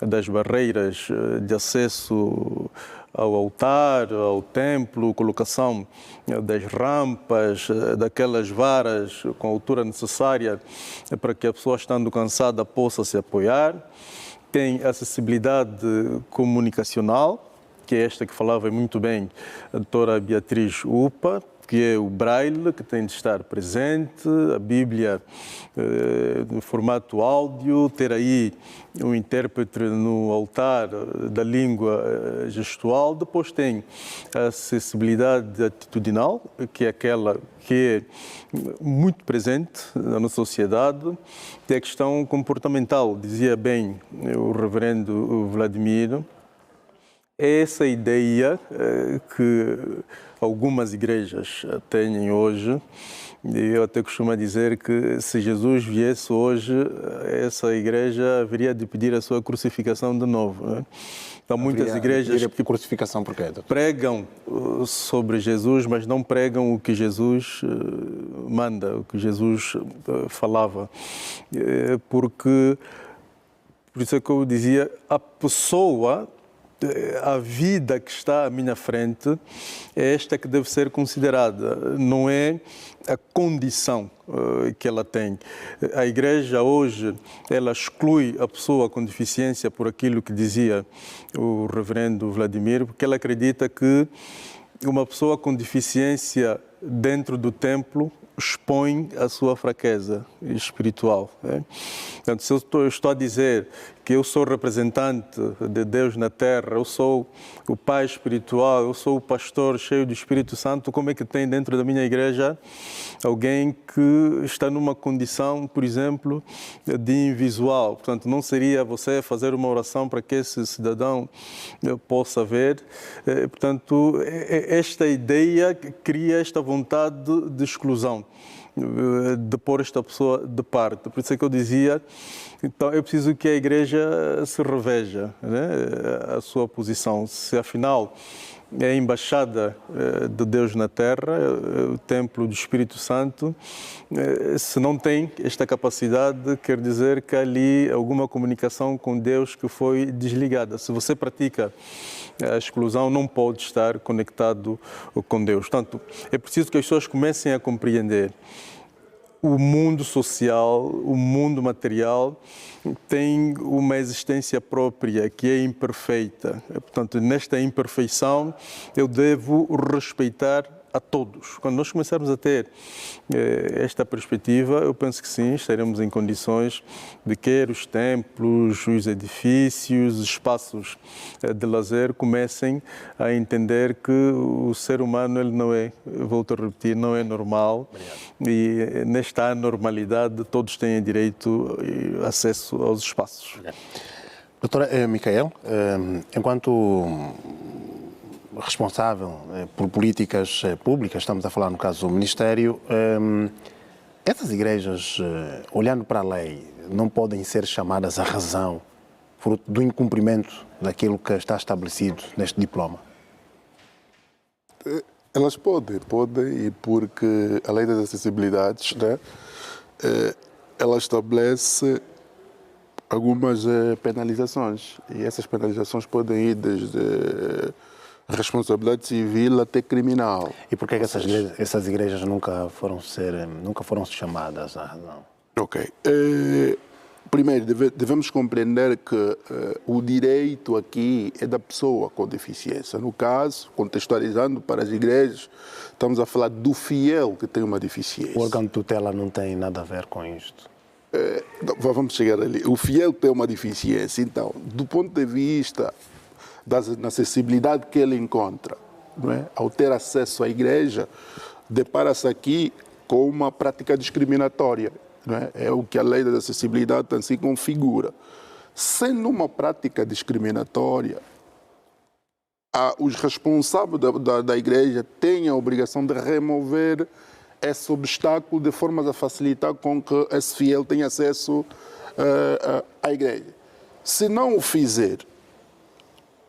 das barreiras de acesso ao altar, ao templo, colocação das rampas, daquelas varas com a altura necessária para que a pessoa, estando cansada, possa se apoiar. Tem acessibilidade comunicacional, que é esta que falava muito bem a doutora Beatriz Upa, que é o braille, que tem de estar presente, a Bíblia no formato áudio, ter aí um intérprete no altar da língua gestual. Depois tem a acessibilidade atitudinal, que é aquela que é muito presente na nossa sociedade. Tem a questão comportamental, dizia bem o reverendo Vladimir. É essa ideia que algumas igrejas têm hoje. Eu até costumo dizer que se Jesus viesse hoje, essa igreja haveria de pedir a sua crucificação de novo, né? Então, muitas igrejas que crucificação por quê? Pregam sobre Jesus, mas não pregam o que Jesus manda, o que Jesus falava. Porque, por isso é que eu dizia, a pessoa, a vida que está à minha frente é esta que deve ser considerada, não é a condição que ela tem. A igreja hoje, ela exclui a pessoa com deficiência por aquilo que dizia o reverendo Vladimir, porque ela acredita que uma pessoa com deficiência dentro do templo expõe a sua fraqueza espiritual. Né? Portanto, se eu estou a dizer que eu sou representante de Deus na terra, eu sou o pai espiritual, eu sou o pastor cheio do Espírito Santo, como é que tem dentro da minha igreja alguém que está numa condição, por exemplo, de invisual? Portanto, não seria você fazer uma oração para que esse cidadão possa ver? Portanto, esta ideia cria esta vontade de exclusão, de pôr esta pessoa de parte. Por isso é que eu dizia, então é preciso que a igreja se reveja, né, a sua posição. Se afinal é a embaixada de Deus na terra, o templo do Espírito Santo, se não tem esta capacidade, quer dizer que há ali alguma comunicação com Deus que foi desligada. Se você pratica a exclusão, não pode estar conectado com Deus. Portanto, é preciso que as pessoas comecem a compreender o mundo social, o mundo material tem uma existência própria que é imperfeita. Portanto, nesta imperfeição eu devo respeitar a todos. Quando nós começarmos a ter esta perspectiva, eu penso que sim, estaremos em condições de que os templos, os edifícios, os espaços de lazer comecem a entender que o ser humano ele não é, volto a repetir, não é normal. Obrigado. E nesta anormalidade todos têm direito e acesso aos espaços. Obrigado. Doutora Micael, enquanto responsável por políticas públicas, estamos a falar no caso do Ministério, essas igrejas, olhando para a lei, não podem ser chamadas à razão fruto do incumprimento daquilo que está estabelecido neste diploma? Elas podem, e porque a lei das acessibilidades, né, ela estabelece algumas penalizações, e essas penalizações podem ir desde responsabilidade civil até criminal. E por que essas igrejas nunca foram chamadas à razão? Ok. Primeiro, devemos compreender que o direito aqui é da pessoa com deficiência. No caso, contextualizando para as igrejas, estamos a falar do fiel que tem uma deficiência. O órgão de tutela não tem nada a ver com isto? Vamos chegar ali. O fiel tem uma deficiência. Então, do ponto de vista da acessibilidade que ele encontra, não é? Ao ter acesso à igreja, depara-se aqui com uma prática discriminatória. Não é? É o que a lei da acessibilidade assim configura. Sendo uma prática discriminatória, os responsáveis da igreja têm a obrigação de remover esse obstáculo de forma a facilitar com que esse fiel tenha acesso à igreja. Se não o fizer,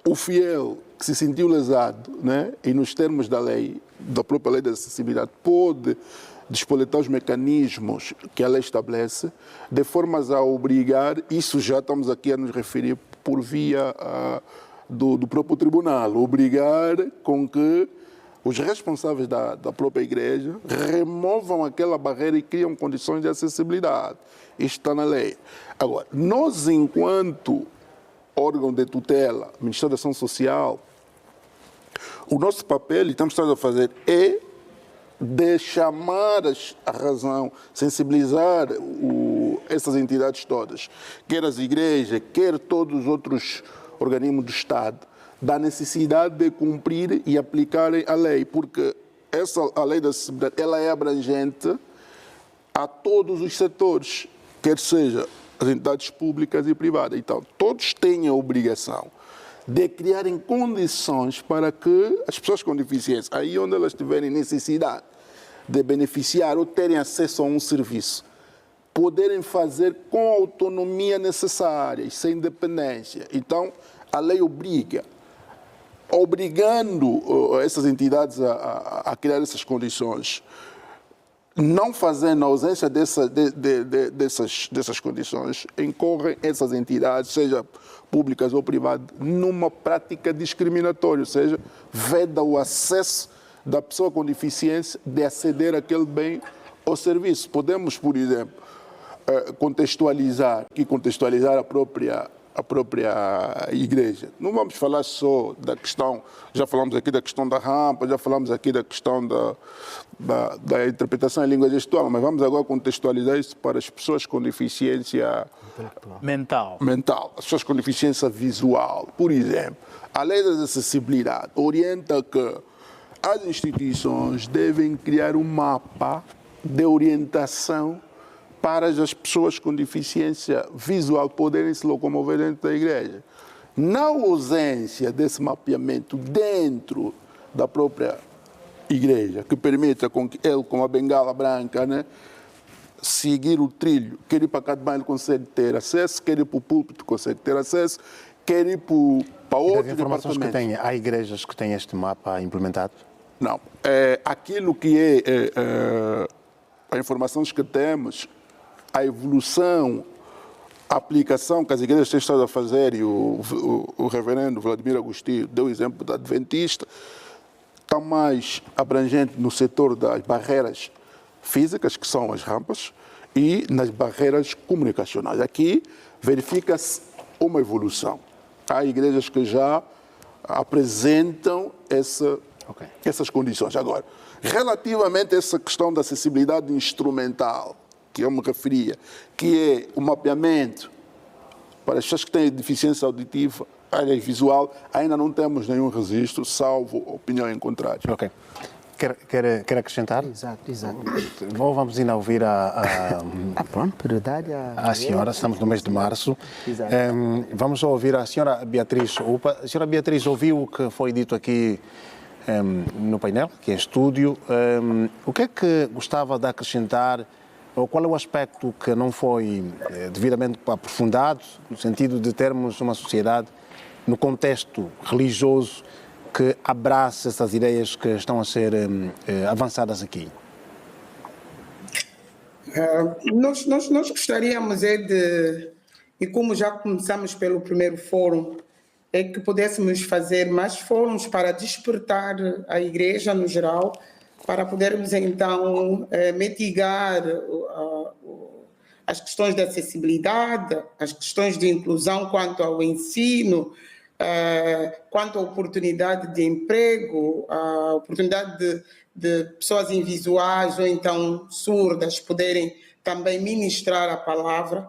o fiel que se sentiu lesado, né, e nos termos da lei, da própria lei da acessibilidade, pode despoletar os mecanismos que a lei estabelece, de formas a obrigar, isso já estamos aqui a nos referir por via do próprio tribunal, obrigar com que os responsáveis da própria igreja removam aquela barreira e criam condições de acessibilidade. Isto está na lei. Agora, nós, enquanto órgão de tutela, Ministério da Ação Social, o nosso papel, e estamos a fazer, é de chamar a razão, sensibilizar essas entidades todas, quer as igrejas, quer todos os outros organismos do Estado, da necessidade de cumprir e aplicarem a lei, porque a lei da acessibilidade ela é abrangente a todos os setores, quer seja as entidades públicas e privadas. Então, todos têm a obrigação de criarem condições para que as pessoas com deficiência, aí onde elas tiverem necessidade de beneficiar ou terem acesso a um serviço, poderem fazer com a autonomia necessária e sem dependência. Então, a lei obrigando essas entidades a criar essas condições, não fazendo a ausência dessas condições, incorrem essas entidades, seja públicas ou privadas, numa prática discriminatória, ou seja, veda o acesso da pessoa com deficiência de aceder àquele bem ou serviço. Podemos, por exemplo, contextualizar a própria a própria igreja. Não vamos falar só da questão, já falamos aqui da questão da rampa, já falamos aqui da questão da interpretação em língua gestual, mas vamos agora contextualizar isso para as pessoas com deficiência mental. As pessoas com deficiência visual. Por exemplo, a lei da acessibilidade orienta que as instituições devem criar um mapa de orientação para as pessoas com deficiência visual poderem se locomover dentro da igreja. Na ausência desse mapeamento dentro da própria igreja, que permita com que ele, com a bengala branca, né, seguir o trilho, quer ir para cada banho, ele consegue ter acesso, quer ir para o púlpito, consegue ter acesso, quer ir para outros departamentos. Há igrejas que têm este mapa implementado? Não. Aquilo que é a informação que temos, a evolução, a aplicação que as igrejas têm estado a fazer, e o reverendo Vladimir Agostinho deu o exemplo da Adventista, está mais abrangente no setor das barreiras físicas, que são as rampas, e nas barreiras comunicacionais. Aqui verifica-se uma evolução. Há igrejas que já apresentam essas condições. Agora, relativamente a essa questão da acessibilidade instrumental, que eu me referia, que é o mapeamento para as pessoas que têm deficiência auditiva, área visual, ainda não temos nenhum registro, salvo opinião em contrário. Ok. Quer acrescentar? Exato. Vamos ainda ouvir a senhora, estamos no mês de março. Vamos ouvir a senhora Beatriz Upa. A senhora Beatriz ouviu o que foi dito aqui no painel, que é estúdio. O que é que gostava de acrescentar, ou qual é o aspecto que não foi devidamente aprofundado, no sentido de termos uma sociedade no contexto religioso que abraça essas ideias que estão a ser avançadas aqui? Nós gostaríamos e como já começamos pelo primeiro fórum, é que pudéssemos fazer mais fóruns para despertar a igreja no geral, para podermos então mitigar as questões de acessibilidade, as questões de inclusão quanto ao ensino, quanto à oportunidade de emprego, a oportunidade de pessoas invisuais ou então surdas poderem também ministrar a palavra.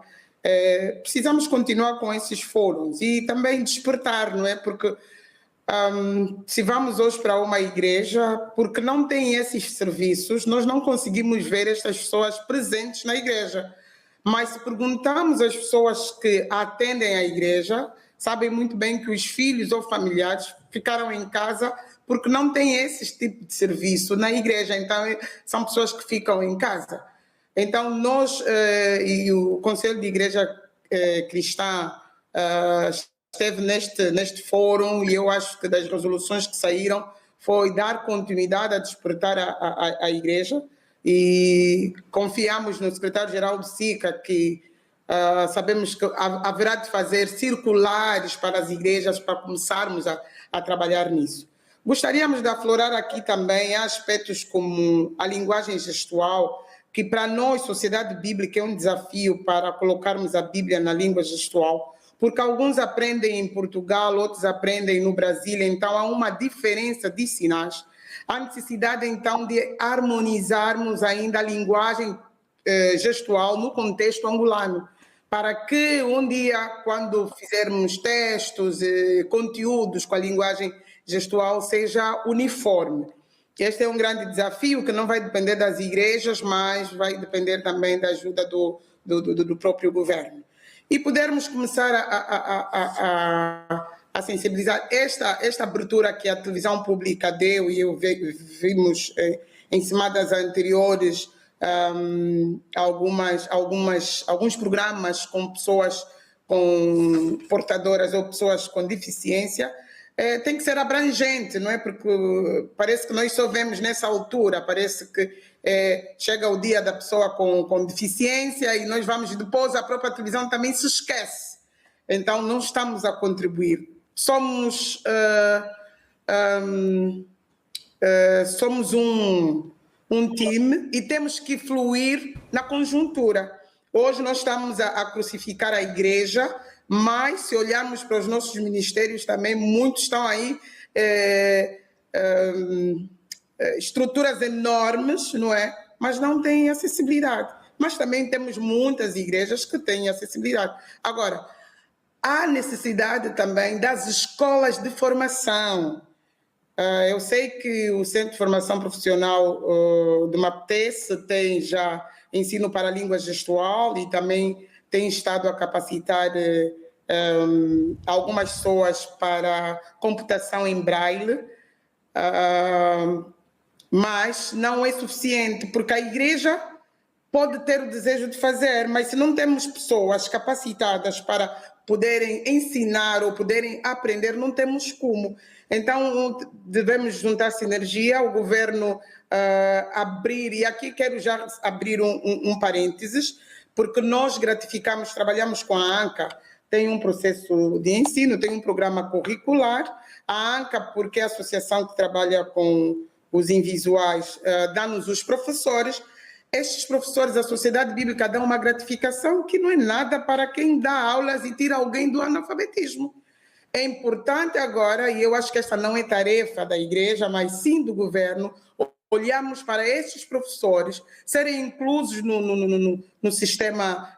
Precisamos continuar com esses fóruns e também despertar, não é? Porque se vamos hoje para uma igreja, porque não tem esses serviços, nós não conseguimos ver estas pessoas presentes na igreja. Mas se perguntarmos às pessoas que atendem a igreja, sabem muito bem que os filhos ou familiares ficaram em casa porque não têm esse tipo de serviço na igreja. Então, são pessoas que ficam em casa. Então, nós e o Conselho de Igreja Cristã esteve neste fórum e eu acho que das resoluções que saíram foi dar continuidade a despertar a igreja e confiamos no secretário-geral do SICA que sabemos que haverá de fazer circulares para as igrejas para começarmos a trabalhar nisso. Gostaríamos de aflorar aqui também aspectos como a linguagem gestual, que para nós, sociedade bíblica, é um desafio para colocarmos a Bíblia na língua gestual, porque alguns aprendem em Portugal, outros aprendem no Brasil, então há uma diferença de sinais. Há necessidade, então, de harmonizarmos ainda a linguagem gestual no contexto angolano, para que um dia, quando fizermos textos, conteúdos com a linguagem gestual, seja uniforme. Este é um grande desafio que não vai depender das igrejas, mas vai depender também da ajuda do próprio governo. E pudermos começar a sensibilizar esta abertura que a televisão pública deu, e vimos em semanas anteriores alguns programas com pessoas com portadoras ou pessoas com deficiência, tem que ser abrangente, não é? Porque parece que nós só vemos nessa altura, parece que chega o dia da pessoa com deficiência e nós vamos depois, a própria televisão também se esquece. Então, não estamos a contribuir. Somos um time e temos que fluir na conjuntura. Hoje nós estamos a crucificar a igreja mas se olharmos para os nossos ministérios também, muitos estão aí, estruturas enormes, não é? Mas não têm acessibilidade. Mas também temos muitas igrejas que têm acessibilidade. Agora, há necessidade também das escolas de formação. Eu sei que o Centro de Formação Profissional de Maptece tem já ensino para a língua gestual e também tem estado a capacitar algumas pessoas para computação em braille, mas não é suficiente, porque a igreja pode ter o desejo de fazer, mas se não temos pessoas capacitadas para poderem ensinar ou poderem aprender, não temos como. Então, devemos juntar sinergia, o governo abrir, e aqui quero já abrir um parênteses, porque nós gratificamos, trabalhamos com a ANCA, tem um processo de ensino, tem um programa curricular, a ANCA, porque é a associação que trabalha com os invisuais, dá-nos os professores. Estes professores, a sociedade bíblica dá uma gratificação que não é nada para quem dá aulas e tira alguém do analfabetismo. É importante agora, e eu acho que esta não é tarefa da igreja, mas sim do governo, olharmos para estes professores serem inclusos no sistema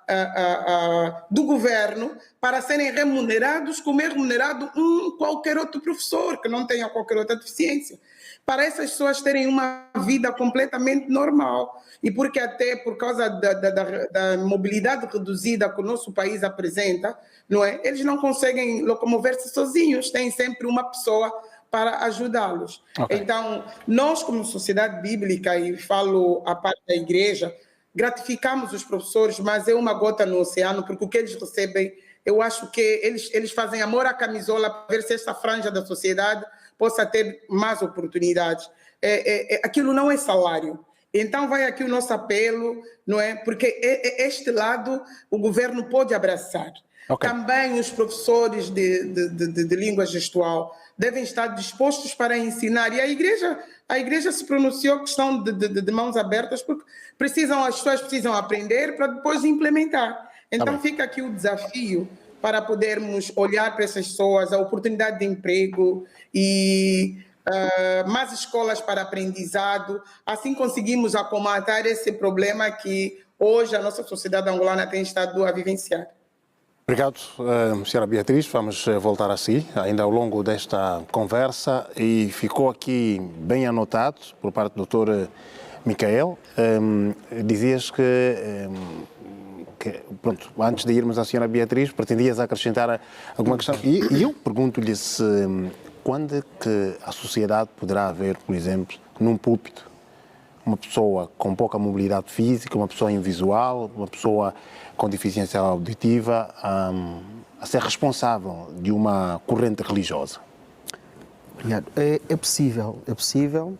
do governo para serem remunerados como é remunerado qualquer outro professor que não tenha qualquer outra deficiência. Para essas pessoas terem uma vida completamente normal. E porque até por causa da mobilidade reduzida que o nosso país apresenta, não é? Eles não conseguem locomover-se sozinhos, têm sempre uma pessoa para ajudá-los. Okay. Então, nós como sociedade bíblica, e falo a parte da igreja, gratificamos os professores, mas é uma gota no oceano, porque o que eles recebem, eu acho que eles fazem amor à camisola para ver se essa franja da sociedade possa ter mais oportunidades. Aquilo não é salário. Então vai aqui o nosso apelo, não é? Porque este lado o governo pode abraçar. Okay. Também os professores de língua gestual devem estar dispostos para ensinar. E a igreja se pronunciou questão de mãos abertas, porque as pessoas precisam aprender para depois implementar. Então fica aqui o desafio para podermos olhar para essas pessoas, a oportunidade de emprego e mais escolas para aprendizado. Assim conseguimos acomatar esse problema que hoje a nossa sociedade angolana tem estado a vivenciar. Obrigado, Sra. Beatriz. Vamos voltar a si ainda ao longo desta conversa e ficou aqui bem anotado por parte do Dr. Micael. Dizias que pronto, antes de irmos à Sra. Beatriz, pretendias acrescentar alguma questão. E eu pergunto-lhe se quando é que a sociedade poderá ver, por exemplo, num púlpito, uma pessoa com pouca mobilidade física, uma pessoa invisual, uma pessoa com deficiência auditiva a ser responsável de uma corrente religiosa? Obrigado. É possível.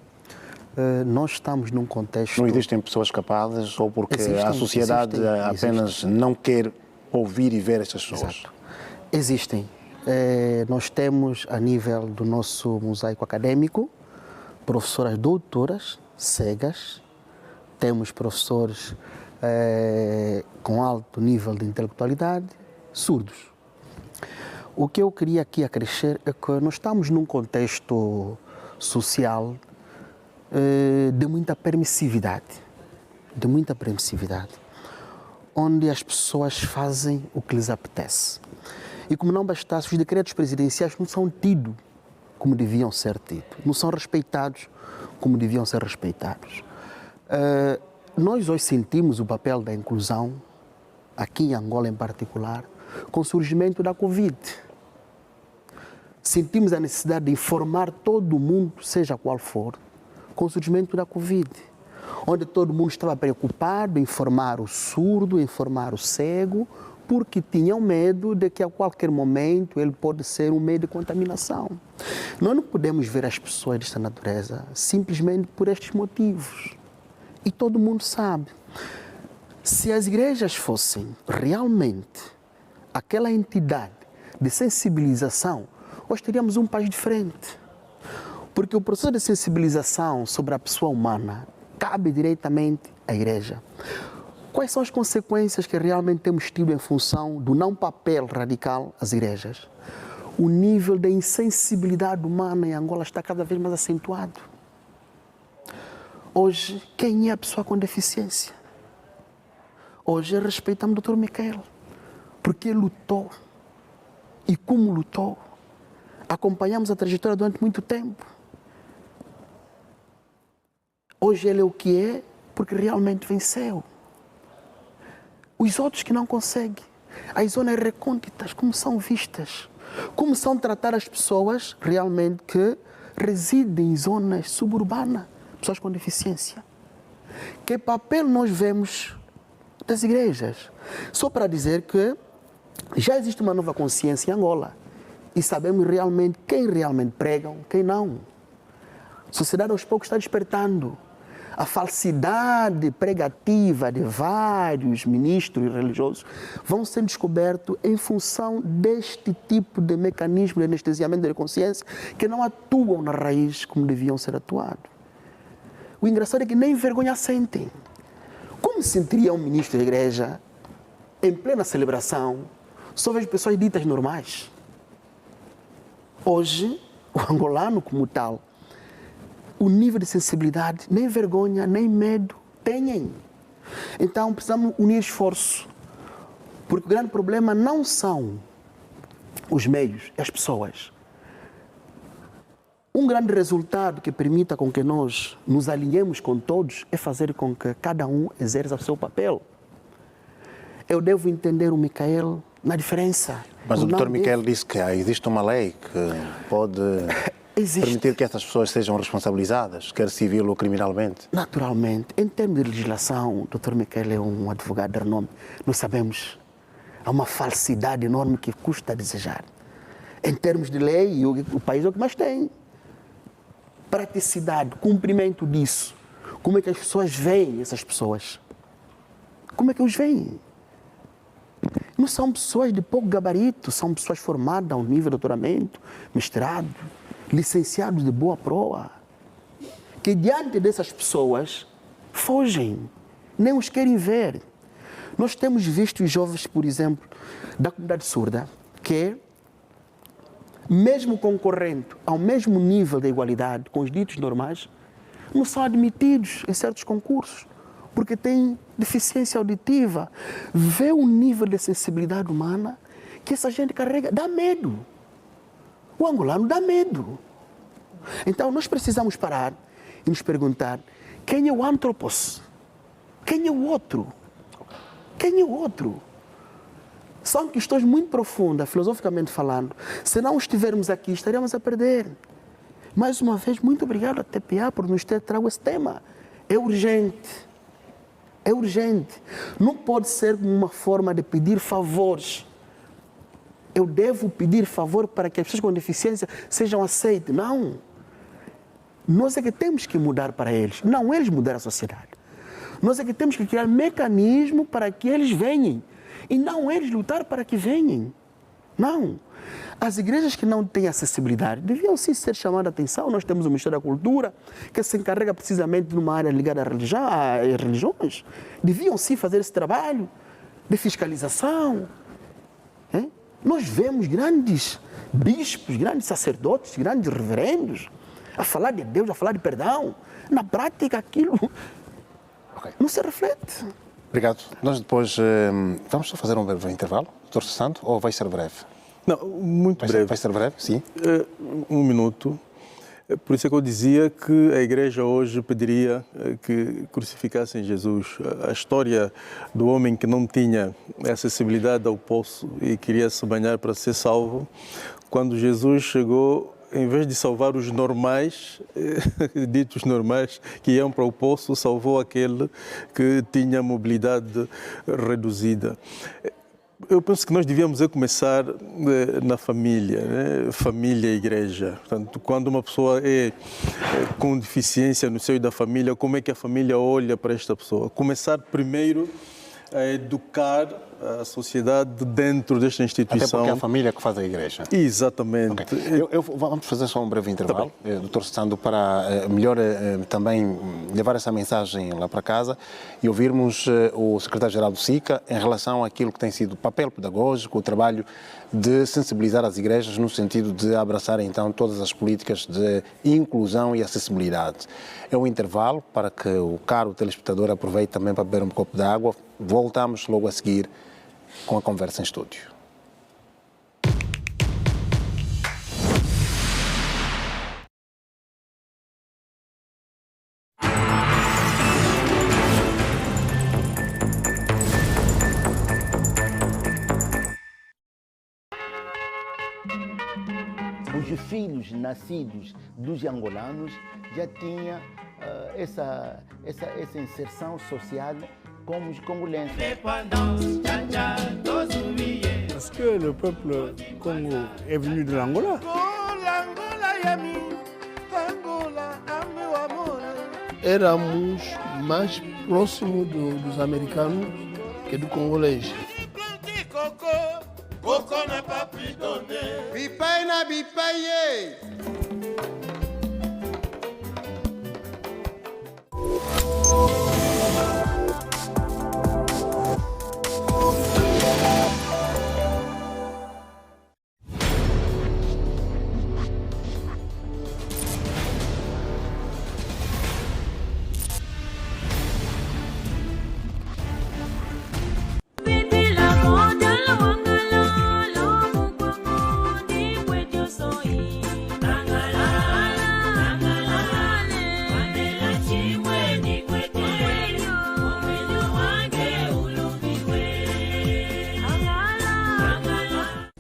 Nós estamos num contexto... Não existem pessoas capazes ou porque a sociedade apenas não quer ouvir e ver estas pessoas? Exato. Existem. Nós temos, a nível do nosso mosaico acadêmico, professoras doutoras cegas, temos professores com alto nível de intelectualidade, surdos. O que eu queria aqui acrescer é que nós estamos num contexto social de muita permissividade, onde as pessoas fazem o que lhes apetece. E como não bastasse, os decretos presidenciais não são tidos como deviam ser tidos, não são respeitados como deviam ser respeitados. Nós hoje sentimos o papel da inclusão, aqui em Angola em particular, com o surgimento da Covid. Sentimos a necessidade de informar todo mundo, seja qual for, com o surgimento da Covid, onde todo mundo estava preocupado em informar o surdo, informar o cego, porque tinham medo de que a qualquer momento ele pode ser um meio de contaminação. Nós não podemos ver as pessoas desta natureza simplesmente por estes motivos. E todo mundo sabe. Se as igrejas fossem realmente aquela entidade de sensibilização, nós teríamos um país diferente. Porque o processo de sensibilização sobre a pessoa humana cabe diretamente à igreja. Quais são as consequências que realmente temos tido em função do não papel radical às igrejas? O nível da insensibilidade humana em Angola está cada vez mais acentuado. Hoje, quem é a pessoa com deficiência? Hoje respeitamos o Dr. Michael, porque ele lutou. E como lutou, acompanhamos a trajetória durante muito tempo. Hoje ele é o que é, porque realmente venceu. Os outros que não conseguem, as zonas recônditas, como são vistas, como são tratadas as pessoas realmente que residem em zonas suburbanas, pessoas com deficiência. Que papel nós vemos das igrejas? Só para dizer que já existe uma nova consciência em Angola e sabemos realmente quem realmente pregam, quem não. A sociedade aos poucos está despertando. A falsidade pregativa de vários ministros religiosos vão ser descobertos em função deste tipo de mecanismo de anestesiamento da consciência que não atuam na raiz como deviam ser atuados. O engraçado é que nem vergonha sentem. Como sentiria um ministro da igreja em plena celebração? Só vejo pessoas ditas normais. Hoje, o angolano como tal, o nível de sensibilidade, nem vergonha, nem medo têm. Então, precisamos unir esforço. Porque o grande problema não são os meios, as pessoas. Um grande resultado que permita com que nós nos alinhemos com todos é fazer com que cada um exerça o seu papel. Eu devo entender o Michael na diferença. Mas o Dr. Michael disse que existe uma lei que pode permitir que essas pessoas sejam responsabilizadas, quer civil ou criminalmente. Naturalmente. Em termos de legislação, o Dr. Michael é um advogado de renome. Nós sabemos, há uma falsidade enorme que custa a desejar. Em termos de lei, o país é o que mais tem. Praticidade, cumprimento disso. Como é que as pessoas veem essas pessoas? Como é que os veem? Não são pessoas de pouco gabarito, são pessoas formadas a um nível de doutoramento, mestrado, licenciados de boa proa, que diante dessas pessoas fogem, nem os querem ver. Nós temos visto os jovens, por exemplo, da comunidade surda, que mesmo concorrendo ao mesmo nível de igualdade com os ditos normais, não são admitidos em certos concursos, porque têm deficiência auditiva. Vê o nível de sensibilidade humana que essa gente carrega, dá medo. O angolano dá medo. Então, nós precisamos parar e nos perguntar quem é o antropos? Quem é o outro? Quem é o outro? São questões muito profundas, filosoficamente falando. Se não estivermos aqui, estaríamos a perder. Mais uma vez, muito obrigado a TPA por nos ter trago esse tema. É urgente. É urgente. Não pode ser uma forma de pedir favores. Eu devo pedir favor para que as pessoas com deficiência sejam aceitas. Não. Nós é que temos que mudar para eles, não eles mudar a sociedade. Nós é que temos que criar mecanismo para que eles venham e não eles lutar para que venham. Não. As igrejas que não têm acessibilidade deviam sim ser chamadas a atenção. Nós temos o Ministério da Cultura, que se encarrega precisamente de uma área ligada à religião, às religiões. Deviam sim fazer esse trabalho de fiscalização. Nós vemos grandes bispos, grandes sacerdotes, grandes reverendos a falar de Deus, a falar de perdão. Na prática, aquilo não se reflete. Obrigado. Nós depois vamos só fazer um breve intervalo, Dr. Santo, ou vai ser breve? Não, muito breve. Vai ser breve, sim. Um minuto. Por isso é que eu dizia que a igreja hoje pediria que crucificassem Jesus. A história do homem que não tinha acessibilidade ao poço e queria se banhar para ser salvo, quando Jesus chegou, em vez de salvar os normais, ditos normais, que iam para o poço, salvou aquele que tinha mobilidade reduzida. Eu penso que nós devíamos começar na família, né? Família e igreja. Portanto, quando uma pessoa é com deficiência no seio da família, como é que a família olha para esta pessoa? Começar primeiro a educar a sociedade dentro desta instituição. Até porque é a família que faz a igreja. Exatamente. Okay. Vamos fazer só um breve intervalo, Dr. Sando, para melhor também levar essa mensagem lá para casa e ouvirmos o secretário-geral do SICA em relação àquilo que tem sido o papel pedagógico, o trabalho de sensibilizar as igrejas no sentido de abraçar então todas as políticas de inclusão e acessibilidade. É um intervalo para que o caro telespectador aproveite também para beber um copo de água. Voltamos logo a seguir com a conversa em estúdio. Os filhos nascidos dos angolanos já tinham essa inserção social como os congolenses. Parce que le peuple Congo est venu de l'Angola. Éramos mais próximos dos americanos que do congolês.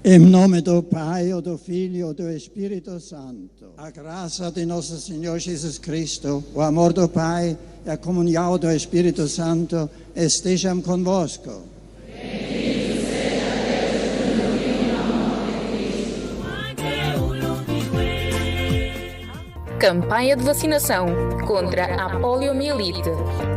Em nome do Pai, do Filho e do Espírito Santo, a graça de nosso Senhor Jesus Cristo, o amor do Pai e a comunhão do Espírito Santo estejam convosco. Campanha de vacinação contra a poliomielite.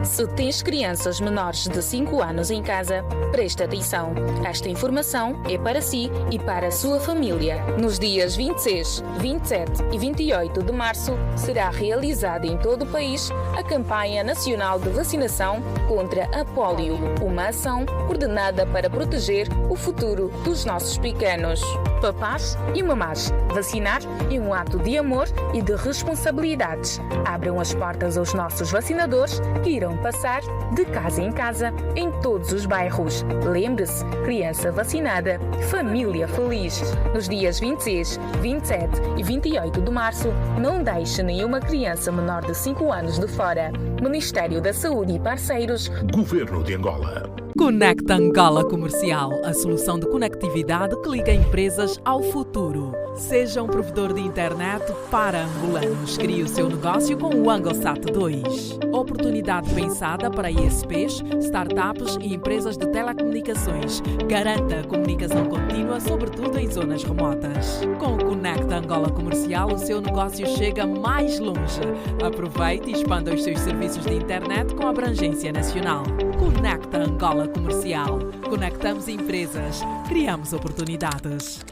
Se tens crianças menores de 5 anos em casa, presta atenção. Esta informação é para si e para a sua família. Nos dias 26, 27 e 28 de março, será realizada em todo o país a Campanha Nacional de Vacinação contra a Polio, uma ação ordenada para proteger o futuro dos nossos pequenos. Papás e mamás, vacinar é um ato de amor e de responsabilidades. Abram as portas aos nossos vacinadores que irão passar de casa em casa em todos os bairros. Lembre-se, criança vacinada, família feliz. Nos dias 26, 27 e 28 de março, não deixe nenhuma criança menor de 5 anos de fora. Ministério da Saúde e parceiros. Governo de Angola. Conecta Angola Comercial, a solução de conectividade que liga empresas ao futuro. Seja um provedor de internet para angolanos. Crie o seu negócio com o Angosat 2. Oportunidade pensada para ISPs, startups e empresas de telecomunicações. Garanta a comunicação contínua, sobretudo em zonas remotas. Com o Conecta Angola Comercial, o seu negócio chega mais longe. Aproveite e expanda os seus serviços de internet com abrangência nacional. Conecta Angola Comercial. Conectamos empresas. Criamos oportunidades.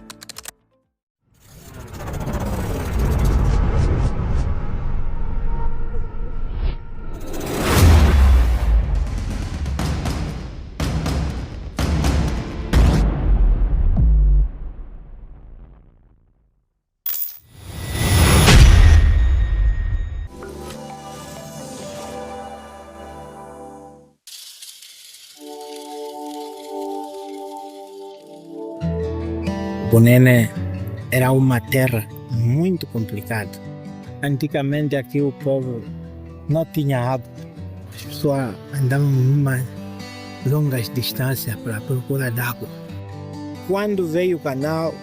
Cunene era uma terra muito complicada. Antigamente aqui o povo não tinha água. As pessoas andavam umas longas distâncias para procurar água. Quando veio o canal,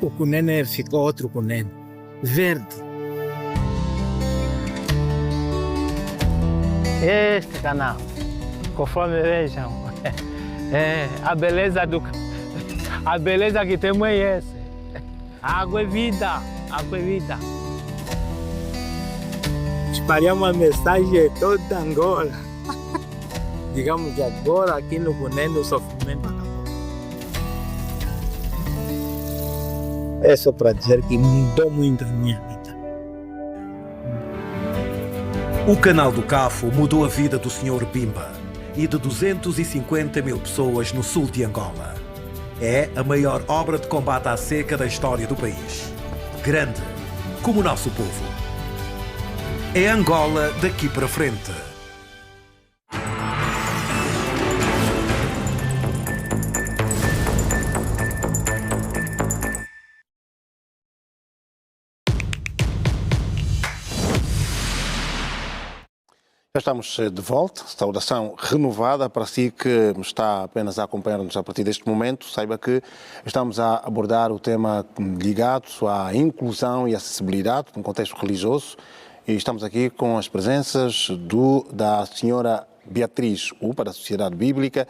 o Cunene ficou outro Cunene, verde. Este canal, conforme vejam, a beleza que temos é essa. Água é vida, água é vida. Espalhar uma mensagem em toda Angola. digamos que agora aqui no Cunene o sofrimento acabou. É só para dizer que mudou muito a minha vida. O Canal do Cafo mudou a vida do Sr. Bimba e de 250 mil pessoas no sul de Angola. É a maior obra de combate à seca da história do país. Grande, como o nosso povo. É Angola daqui para frente. Já estamos de volta, saudação renovada para si que está apenas a acompanhar-nos a partir deste momento. Saiba que estamos a abordar o tema ligado à inclusão e acessibilidade no contexto religioso e estamos aqui com as presenças da senhora Beatriz Upa, da Sociedade Bíblica,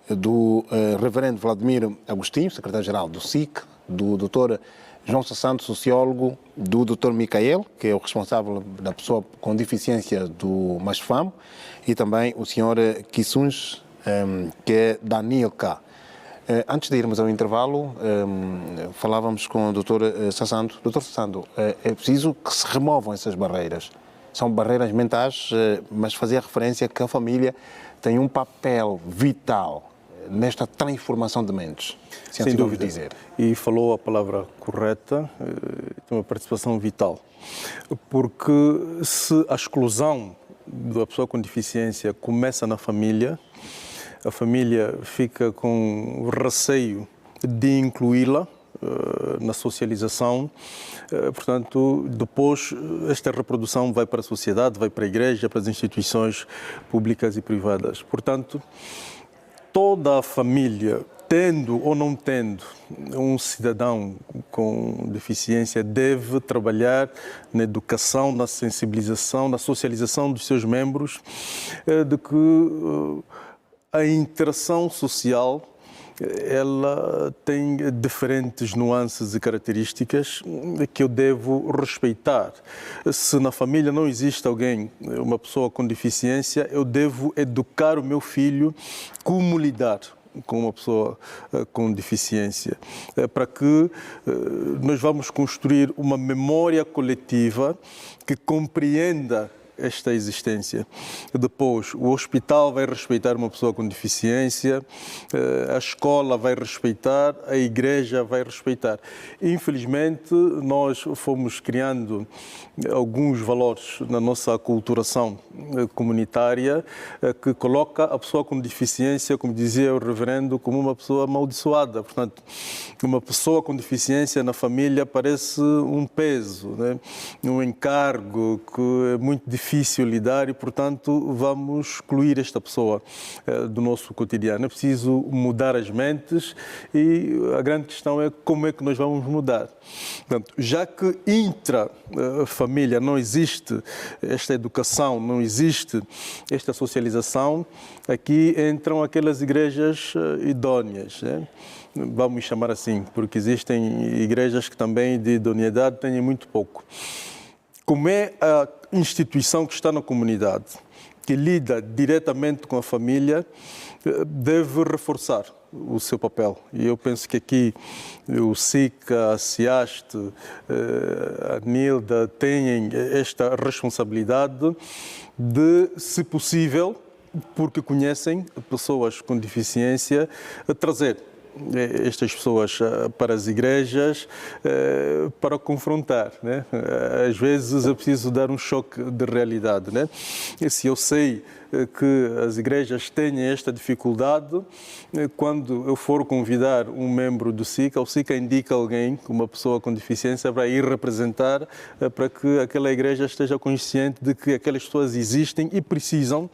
do reverendo Vladimir Agostinho, secretário-geral do SIC, do doutor João Sassando, sociólogo, do Dr. Micael, que é o responsável da pessoa com deficiência do MASFAM, e também o Sr. Kissuns, que é da NILCA. Antes de irmos ao intervalo, falávamos com o Dr. Sassando. Dr. Sassando, é preciso que se removam essas barreiras. São barreiras mentais, mas fazia referência que a família tem um papel vital nesta transformação de mentes, sem dúvida dizer. E falou a palavra correta, tem uma participação vital. Porque se a exclusão da pessoa com deficiência começa na família, a família fica com receio de incluí-la na socialização, portanto, depois esta reprodução vai para a sociedade, vai para a igreja, para as instituições públicas e privadas. Portanto, toda a família, tendo ou não tendo um cidadão com deficiência, deve trabalhar na educação, na sensibilização, na socialização dos seus membros, de que a interação social ela tem diferentes nuances e características que eu devo respeitar. Se na família não existe alguém, uma pessoa com deficiência, eu devo educar o meu filho como lidar com uma pessoa com deficiência, para que nós vamos construir uma memória coletiva que compreenda esta existência. Depois, o hospital vai respeitar uma pessoa com deficiência, a escola vai respeitar, a igreja vai respeitar. Infelizmente, nós fomos criando alguns valores na nossa aculturação comunitária que coloca a pessoa com deficiência, como dizia o reverendo, como uma pessoa amaldiçoada. Portanto, uma pessoa com deficiência na família parece um peso, né? Um encargo que é muito difícil lidar e, portanto, vamos excluir esta pessoa do nosso cotidiano. É preciso mudar as mentes e a grande questão é como é que nós vamos mudar. Portanto, já que intra-família não existe esta educação, não existe esta socialização, aqui entram aquelas igrejas idôneas, né? Vamos chamar assim, porque existem igrejas que também de idoneidade têm muito pouco. Como é a instituição que está na comunidade, que lida diretamente com a família, deve reforçar o seu papel. E eu penso que aqui o SICA, a CIAST, a NILDA têm esta responsabilidade de, se possível, porque conhecem pessoas com deficiência, trazer estas pessoas para as igrejas para confrontar, né? Às vezes é preciso dar um choque de realidade, né? E se eu sei que as igrejas têm esta dificuldade, quando eu for convidar um membro do SICA, o SICA indica alguém, uma pessoa com deficiência, para ir representar, para que aquela igreja esteja consciente de que aquelas pessoas existem e precisam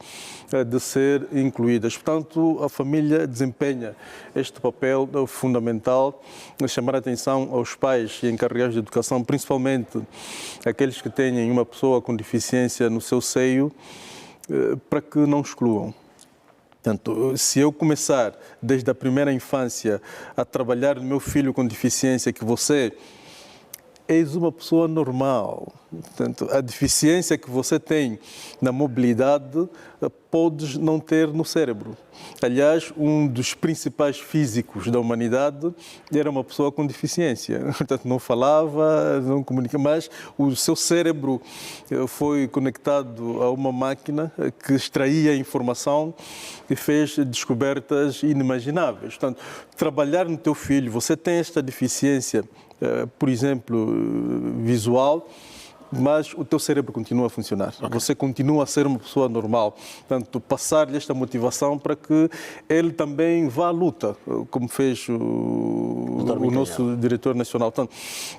de ser incluídas. Portanto, a família desempenha este papel fundamental, chamar a atenção aos pais e encarregados de educação, principalmente aqueles que têm uma pessoa com deficiência no seu seio, para que não excluam. Portanto, se eu começar desde a primeira infância a trabalhar no meu filho com deficiência, que você és uma pessoa normal, Portanto, a deficiência que você tem na mobilidade podes não ter no cérebro. Aliás, um dos principais físicos da humanidade era uma pessoa com deficiência. Portanto, não falava, não comunicava, mas o seu cérebro foi conectado a uma máquina que extraía informação e fez descobertas inimagináveis. Portanto, trabalhar no teu filho, você tem esta deficiência, por exemplo, visual, mas o teu cérebro continua a funcionar. Okay. Você continua a ser uma pessoa normal. Portanto, passar-lhe esta motivação para que ele também vá à luta, como fez o nosso diretor nacional. Portanto,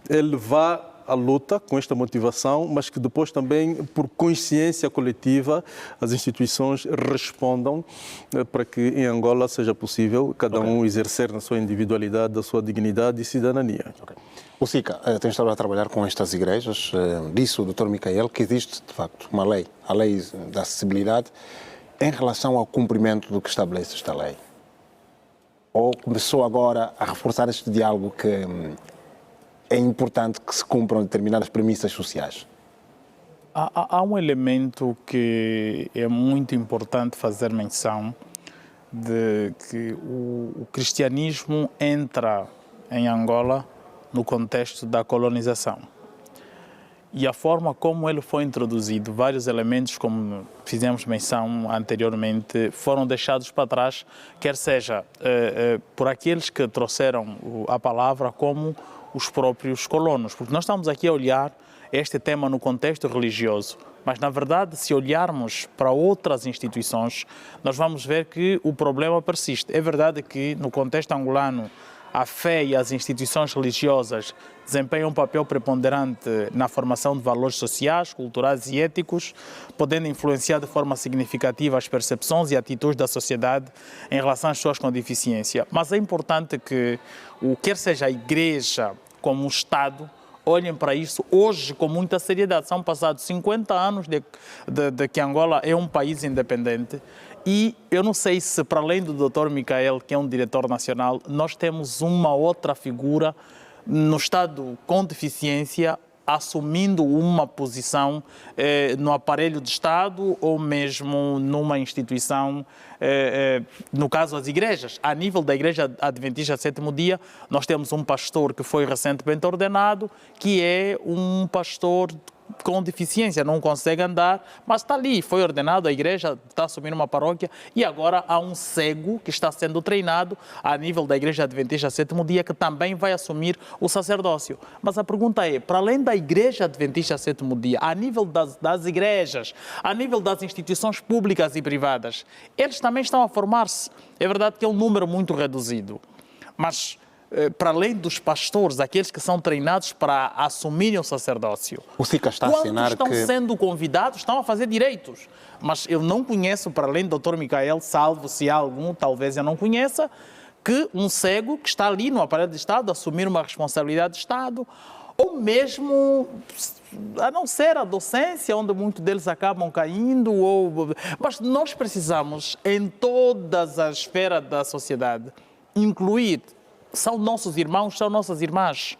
ele vá à luta com esta motivação, mas que depois também, por consciência coletiva, as instituições respondam para que em Angola seja possível cada um exercer na sua individualidade, a sua dignidade e cidadania. Okay. O SICA tem estado a trabalhar com estas igrejas. Disse o Dr. Micael que existe, de facto, uma lei, a lei da acessibilidade, em relação ao cumprimento do que estabelece esta lei. Ou começou agora a reforçar este diálogo que é importante que se cumpram determinadas premissas sociais? Há um elemento que é muito importante fazer menção, de que o cristianismo entra em Angola no contexto da colonização. E a forma como ele foi introduzido, vários elementos, como fizemos menção anteriormente, foram deixados para trás, quer seja por aqueles que trouxeram a palavra, como os próprios colonos. Porque nós estamos aqui a olhar este tema no contexto religioso, mas, na verdade, se olharmos para outras instituições, nós vamos ver que o problema persiste. É verdade que, no contexto angolano, a fé e as instituições religiosas desempenham um papel preponderante na formação de valores sociais, culturais e éticos, podendo influenciar de forma significativa as percepções e atitudes da sociedade em relação às pessoas com deficiência. Mas é importante que, quer seja a Igreja como o Estado, olhem para isso hoje com muita seriedade. São passados 50 anos de que Angola é um país independente. E eu não sei se, para além do Dr. Micael, que é um diretor nacional, nós temos uma outra figura no Estado com deficiência assumindo uma posição no aparelho de Estado ou mesmo numa instituição, no caso as igrejas. A nível da Igreja Adventista Sétimo Dia, nós temos um pastor que foi recentemente ordenado, que é um pastor com deficiência, não consegue andar, mas está ali, foi ordenado, a igreja está assumindo uma paróquia e agora há um cego que está sendo treinado a nível da Igreja Adventista Sétimo Dia, que também vai assumir o sacerdócio. Mas a pergunta é, para além da Igreja Adventista Sétimo Dia, a nível das igrejas, a nível das instituições públicas e privadas, eles também estão a formar-se. É verdade que é um número muito reduzido, mas para além dos pastores, aqueles que são treinados para assumirem o sacerdócio, o SICA está a assinar estão sendo convidados, estão a fazer direitos. Mas eu não conheço, para além do Dr. Micael, salvo se há algum, talvez eu não conheça, que um cego que está ali no aparelho de Estado assumir uma responsabilidade de Estado, ou mesmo, a não ser a docência, onde muitos deles acabam caindo, mas nós precisamos, em todas as esferas da sociedade, incluir. São nossos irmãos, são nossas irmãs.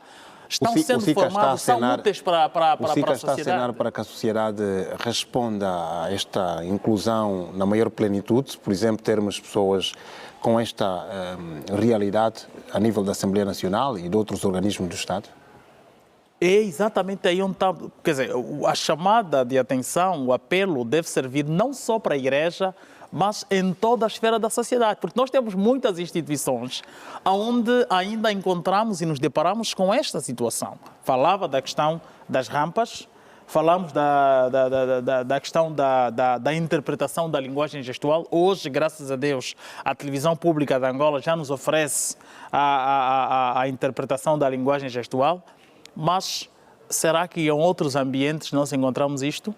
Estão sendo formados, são úteis para a sociedade. O SICA está a acenar para que a sociedade responda a esta inclusão na maior plenitude, por exemplo, termos pessoas com esta realidade a nível da Assembleia Nacional e de outros organismos do Estado? É exatamente aí onde está. Quer dizer, a chamada de atenção, o apelo deve servir não só para a Igreja, mas em toda a esfera da sociedade, porque nós temos muitas instituições onde ainda encontramos e nos deparamos com esta situação. Falava da questão das rampas, falamos da questão da interpretação da linguagem gestual. Hoje, graças a Deus, a televisão pública de Angola já nos oferece a interpretação da linguagem gestual, mas será que em outros ambientes nós encontramos isto?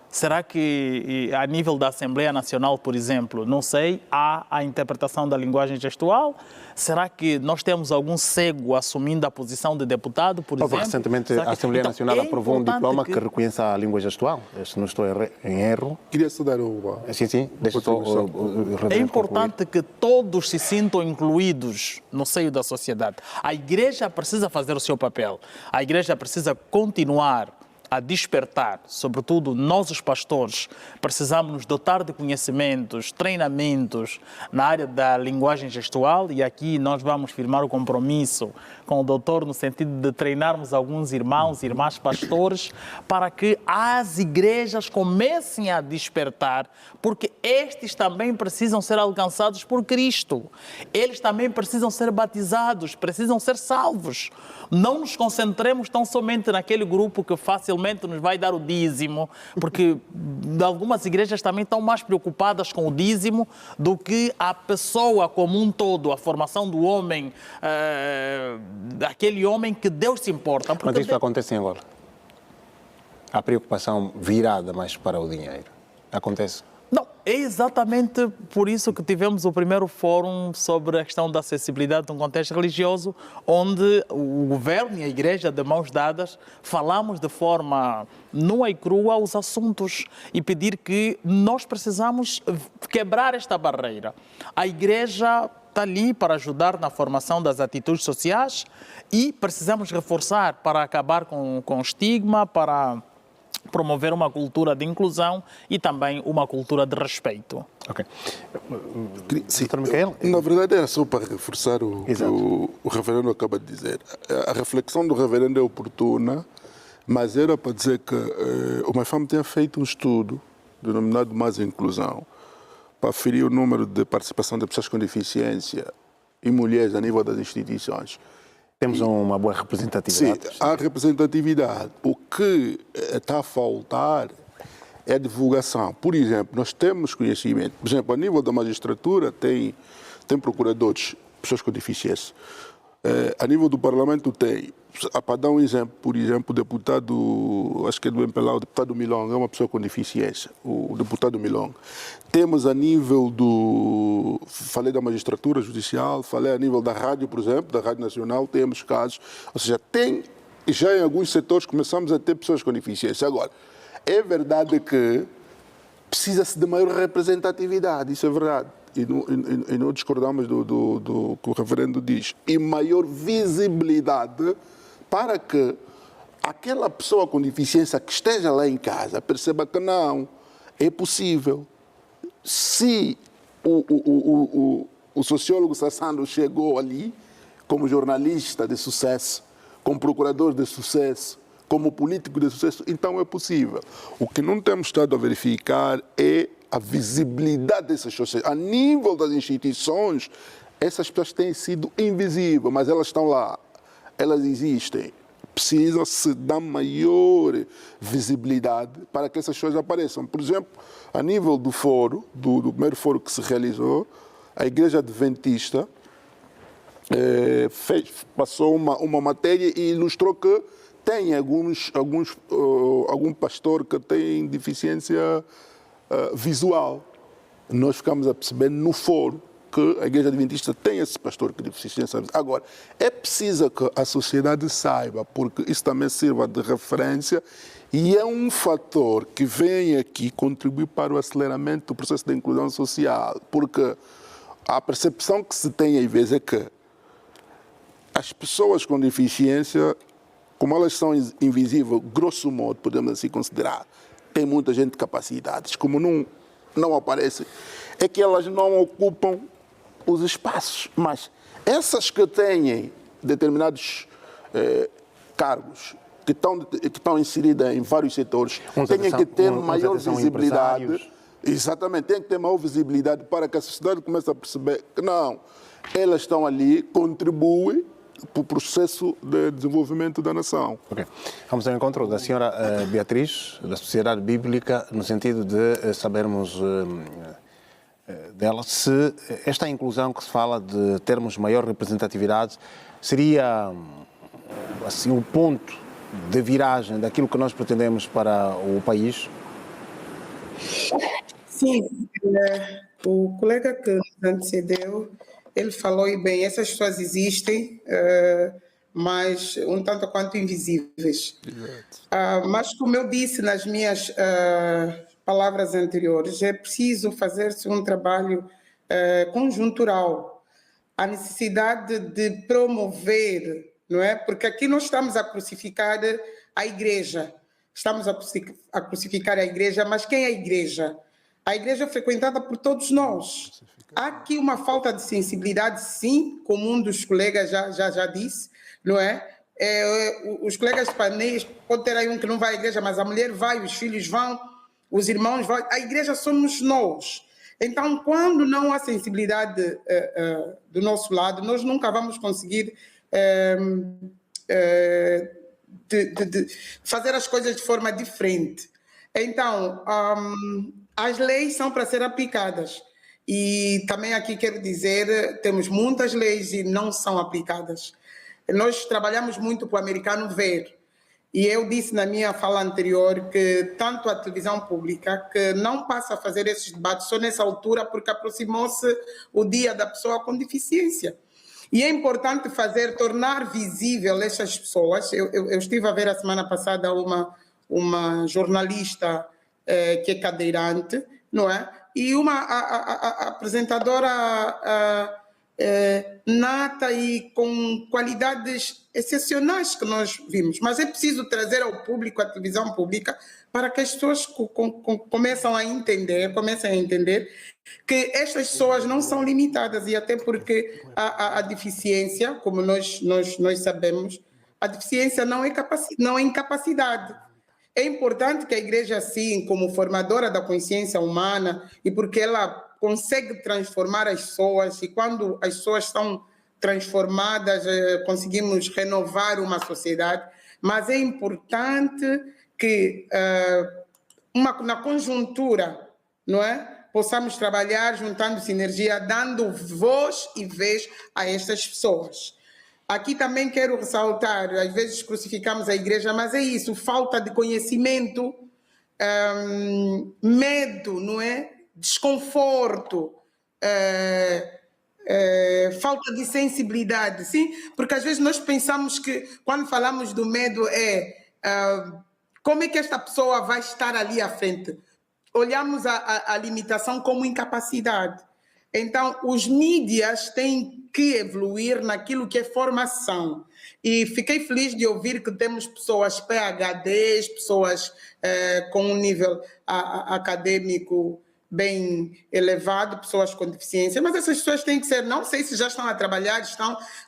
Será que, a nível da Assembleia Nacional, por exemplo, não sei, há a interpretação da linguagem gestual? Será que nós temos algum cego assumindo a posição de deputado, por exemplo? Recentemente, a Assembleia Nacional aprovou um diploma que reconheça a língua gestual. Se não estou em erro. Queria só dar o... Sim, deixa só é importante que todos se sintam incluídos no seio da sociedade. A Igreja precisa fazer o seu papel. A Igreja precisa continuar a despertar, sobretudo nós os pastores, precisamos nos dotar de conhecimentos, treinamentos na área da linguagem gestual, e aqui nós vamos firmar o compromisso com o doutor no sentido de treinarmos alguns irmãos e irmãs pastores para que as igrejas comecem a despertar, porque estes também precisam ser alcançados por Cristo. Eles também precisam ser batizados, precisam ser salvos. Não nos concentremos tão somente naquele grupo que facilmente nos vai dar o dízimo, porque algumas igrejas também estão mais preocupadas com o dízimo do que a pessoa como um todo, a formação do homem, aquele homem que Deus se importa. Mas isso acontece em Angola? A preocupação virada mais para o dinheiro. Acontece? Não, é exatamente por isso que tivemos o primeiro fórum sobre a questão da acessibilidade num contexto religioso, onde o governo e a igreja, de mãos dadas, falamos de forma nua e crua os assuntos e pedir que nós precisamos quebrar esta barreira. A igreja está ali para ajudar na formação das atitudes sociais e precisamos reforçar para acabar com o estigma, para promover uma cultura de inclusão e também uma cultura de respeito. Ok. Sim, na verdade era só para reforçar o que o reverendo acaba de dizer. A reflexão do reverendo é oportuna, mas era para dizer que o MAIFAM tinha feito um estudo denominado Mais Inclusão para aferir o número de participação de pessoas com deficiência e mulheres a nível das instituições. Temos uma boa representatividade. Sim, há representatividade. O que está a faltar é a divulgação. Por exemplo, nós temos conhecimento. Por exemplo, a nível da magistratura tem procuradores, pessoas com deficiência. A nível do Parlamento tem. Para dar um exemplo, por exemplo, o deputado, acho que é do MPLA, o deputado Milong, é uma pessoa com deficiência, o deputado Milong. Temos a nível do... Falei da magistratura judicial, falei a nível da rádio, por exemplo, da Rádio Nacional, temos casos. Ou seja, já em alguns setores começamos a ter pessoas com deficiência. Agora, é verdade que precisa-se de maior representatividade, isso é verdade. E não discordamos do que o reverendo diz. E maior visibilidade para que aquela pessoa com deficiência que esteja lá em casa perceba que não, é possível. Se o sociólogo Sassando chegou ali como jornalista de sucesso, como procurador de sucesso, como político de sucesso, então é possível. O que não temos estado a verificar é a visibilidade dessas pessoas. A nível das instituições, essas pessoas têm sido invisíveis, mas elas estão lá, elas existem. Precisa-se dar maior visibilidade para que essas pessoas apareçam. Por exemplo, a nível do fórum, do primeiro fórum que se realizou, a Igreja Adventista passou uma matéria e ilustrou que tem algum pastor que tem deficiência visual. Nós ficamos a perceber no fórum que a Igreja Adventista tem esse pastor que tem deficiência visual. Agora, é preciso que a sociedade saiba, porque isso também sirva de referência e é um fator que vem aqui contribuir para o aceleramento do processo de inclusão social, porque a percepção que se tem às vezes é que as pessoas com deficiência, como elas são invisíveis, grosso modo, podemos assim considerar, tem muita gente de capacidades, como não aparece, é que elas não ocupam os espaços. Mas essas que têm determinados cargos, que estão inseridas em vários setores, têm que ter maior visibilidade. Exatamente, tem que ter maior visibilidade para que a sociedade comece a perceber que não, elas estão ali, contribuem para o processo de desenvolvimento da nação. Okay. Vamos ao encontro da senhora Beatriz, da Sociedade Bíblica, no sentido de sabermos dela se esta inclusão que se fala de termos maior representatividade seria assim, o ponto de viragem daquilo que nós pretendemos para o país? Sim, o colega que antecedeu, ele falou e bem, essas pessoas existem, mas um tanto quanto invisíveis. Mas como eu disse nas minhas palavras anteriores, é preciso fazer-se um trabalho conjuntural. A necessidade de promover, não é? Porque aqui nós estamos a crucificar a igreja. estamos a crucificar a igreja, mas quem é a igreja? A igreja é frequentada por todos nós. Há aqui uma falta de sensibilidade, sim, como um dos colegas já disse, não é? Os colegas de painéis, pode ter aí um que não vai à igreja, mas a mulher vai, os filhos vão, os irmãos vão. A igreja somos nós. Então, quando não há sensibilidade do nosso lado, nós nunca vamos conseguir fazer as coisas de forma diferente. Então, as leis são para ser aplicadas. E também aqui quero dizer, temos muitas leis e não são aplicadas. Nós trabalhamos muito para o americano ver. E eu disse na minha fala anterior que tanto a televisão pública que não passa a fazer esses debates só nessa altura porque aproximou-se o dia da pessoa com deficiência. E é importante tornar visível essas pessoas. Eu estive a ver a semana passada uma jornalista que é cadeirante, não é? E uma apresentadora nata e com qualidades excepcionais que nós vimos. Mas é preciso trazer ao público a televisão pública para que as pessoas comecem a entender que estas pessoas não são limitadas e até porque a deficiência, como nós sabemos, a deficiência não é incapacidade. É importante que a igreja, assim, como formadora da consciência humana, e porque ela consegue transformar as pessoas, e quando as pessoas são transformadas, conseguimos renovar uma sociedade, mas é importante que, na conjuntura, não é? Possamos trabalhar juntando sinergia, dando voz e vez a estas pessoas. Aqui também quero ressaltar, às vezes crucificamos a igreja, mas é isso, falta de conhecimento, medo, não é? Desconforto, falta de sensibilidade, sim? Porque às vezes nós pensamos que, quando falamos do medo, como é que esta pessoa vai estar ali à frente? Olhamos a limitação como incapacidade. Então, os mídias têm que evoluir naquilo que é formação. E fiquei feliz de ouvir que temos pessoas PhDs, pessoas com um nível acadêmico bem elevado, pessoas com deficiência, mas essas pessoas têm que ser, não sei se já estão a trabalhar,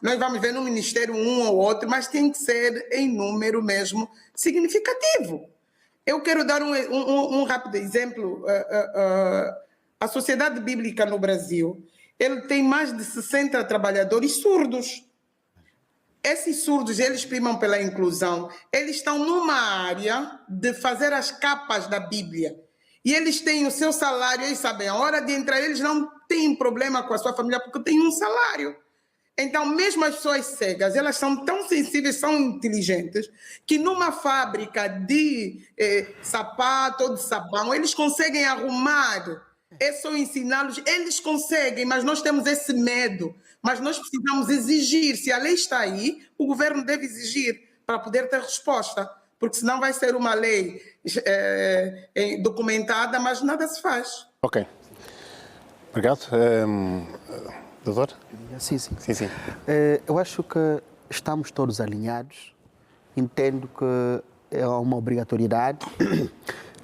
nós vamos ver no Ministério um ou outro, mas tem que ser em número mesmo significativo. Eu quero dar um rápido exemplo. A Sociedade Bíblica no Brasil, ele tem mais de 60 trabalhadores surdos. Esses surdos, eles primam pela inclusão. Eles estão numa área de fazer as capas da Bíblia. E eles têm o seu salário, eles sabem, a hora de entrar, eles não têm problema com a sua família, porque têm um salário. Então, mesmo as pessoas cegas, elas são tão sensíveis, são inteligentes, que numa fábrica de sapato ou de sabão, eles conseguem arrumar. É só ensiná-los, eles conseguem, mas nós temos esse medo. Mas nós precisamos exigir, se a lei está aí, o governo deve exigir para poder ter resposta, porque senão vai ser uma lei documentada, mas nada se faz. Ok. Obrigado. Doutor? Sim. Eu acho que estamos todos alinhados, entendo que é uma obrigatoriedade,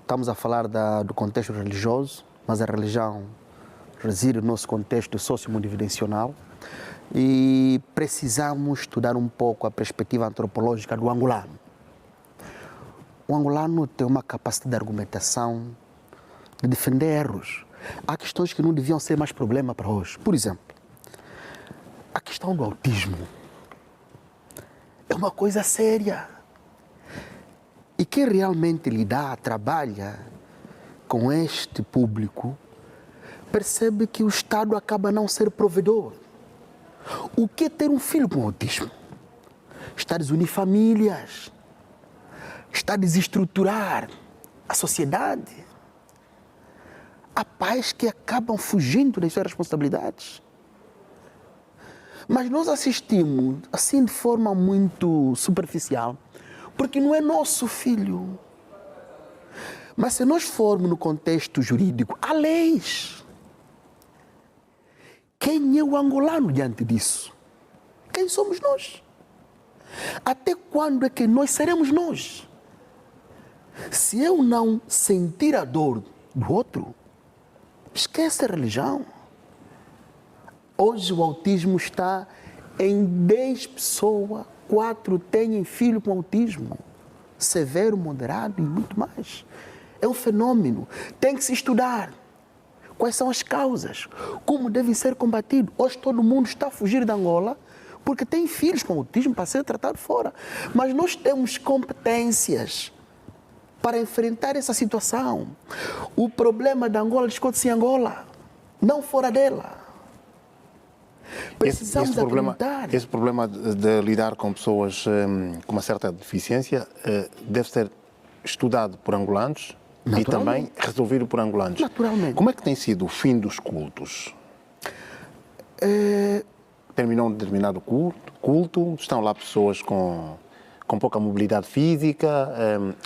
estamos a falar do contexto religioso, mas a religião reside no nosso contexto sociomotivacional e precisamos estudar um pouco a perspectiva antropológica do angolano. O angolano tem uma capacidade de argumentação, de defender erros. Há questões que não deviam ser mais problema para hoje. Por exemplo, a questão do autismo é uma coisa séria. E quem realmente trabalha com este público, percebe que o Estado acaba não ser provedor. O que é ter um filho com autismo? Está a desunir famílias, está a desestruturar a sociedade. Há pais que acabam fugindo das suas responsabilidades. Mas nós assistimos, assim de forma muito superficial, porque não é nosso filho. Mas se nós formos no contexto jurídico, há leis. Quem é o angolano diante disso? Quem somos nós? Até quando é que nós seremos nós? Se eu não sentir a dor do outro, esquece a religião. Hoje o autismo está em 10 pessoas, 4 têm filho com autismo. Severo, moderado e muito mais. É um fenômeno. Tem que se estudar. Quais são as causas? Como devem ser combatidos? Hoje todo mundo está a fugir da Angola porque tem filhos com autismo para ser tratado fora. Mas nós temos competências para enfrentar essa situação. O problema da Angola discute-se em Angola, não fora dela. Precisamos acreditar. Esse problema de lidar com pessoas com uma certa deficiência deve ser estudado por angolanos e também resolvido por angolanos. Naturalmente. Como é que tem sido o fim dos cultos? Terminou um determinado culto, estão lá pessoas com pouca mobilidade física,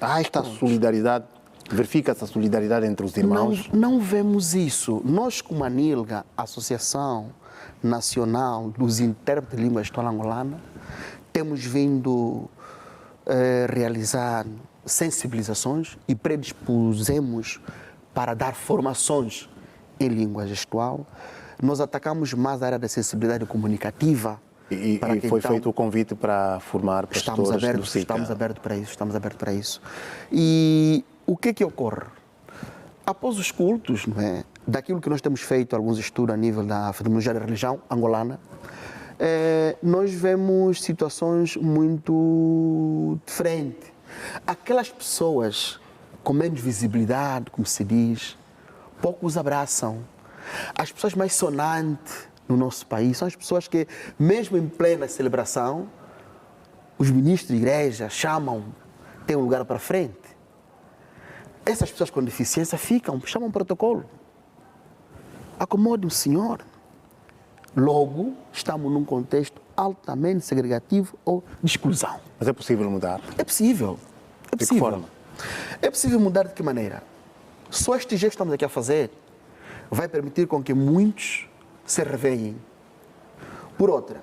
há esta solidariedade, verifica-se a solidariedade entre os irmãos? Não vemos isso. Nós, como a ANILGA, Associação Nacional dos Intérpretes de Língua Gestual Angolana, temos vindo realizar sensibilizações e predispusemos para dar formações em língua gestual. Nós atacamos mais a área da sensibilidade comunicativa. E foi feito o convite para formar pastores do SICA. Estamos abertos para isso. E o que ocorre? Após os cultos, não é, daquilo que nós temos feito, alguns estudos a nível da fenomenologia da religião angolana, nós vemos situações muito diferentes. Aquelas pessoas com menos visibilidade, como se diz, poucos abraçam. As pessoas mais sonantes no nosso país são as pessoas que, mesmo em plena celebração, os ministros de igreja chamam, tem um lugar para frente. Essas pessoas com deficiência chamam protocolo. Acomode o senhor. Logo, estamos num contexto altamente segregativo ou de exclusão. Mas é possível mudar? É possível. De que forma? É possível mudar de que maneira? Só este gesto que estamos aqui a fazer vai permitir com que muitos se reveem. Por outra,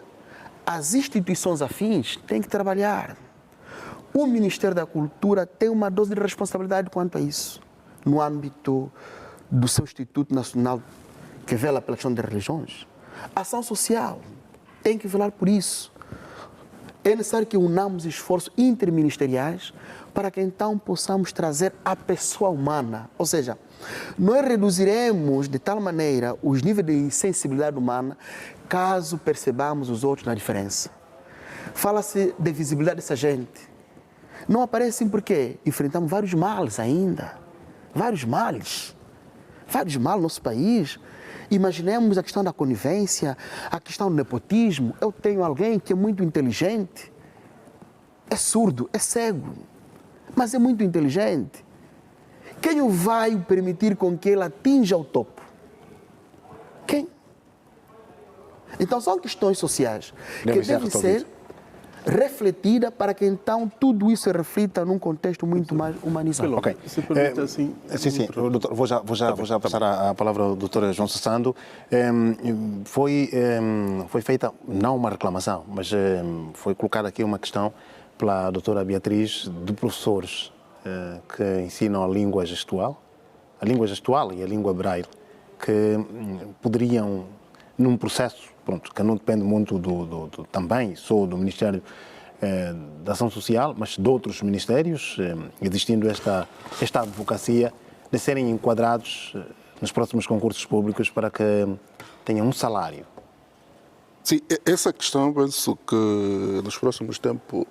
as instituições afins têm que trabalhar. O Ministério da Cultura tem uma dose de responsabilidade quanto a isso, no âmbito do seu Instituto Nacional que vela pela questão das religiões. A ação social tem que velar por isso. É necessário que unamos esforços interministeriais para que então possamos trazer a pessoa humana. Ou seja, nós reduziremos de tal maneira os níveis de sensibilidade humana caso percebamos os outros na diferença. Fala-se de visibilidade dessa gente. Não aparecem porque enfrentamos vários males ainda. Vários males no nosso país. Imaginemos a questão da conivência, a questão do nepotismo. Eu tenho alguém que é muito inteligente, é surdo, é cego, mas é muito inteligente. Quem o vai permitir com que ele atinja o topo? Quem? Então são questões sociais que devem ser refletidas para que então tudo isso se reflita num contexto muito mais humanizado. Ok. Se permite assim... Sim. Doutor, vou já passar a palavra ao doutor João Sassando. Foi feita, não uma reclamação, mas foi colocada aqui uma questão pela doutora Beatriz de professores que ensinam a língua gestual e a língua braille, que poderiam, num processo, que não depende muito também sou do Ministério da Ação Social, mas de outros ministérios, existindo esta advocacia, de serem enquadrados nos próximos concursos públicos para que tenham um salário. Sim, essa questão penso que nos próximos tempos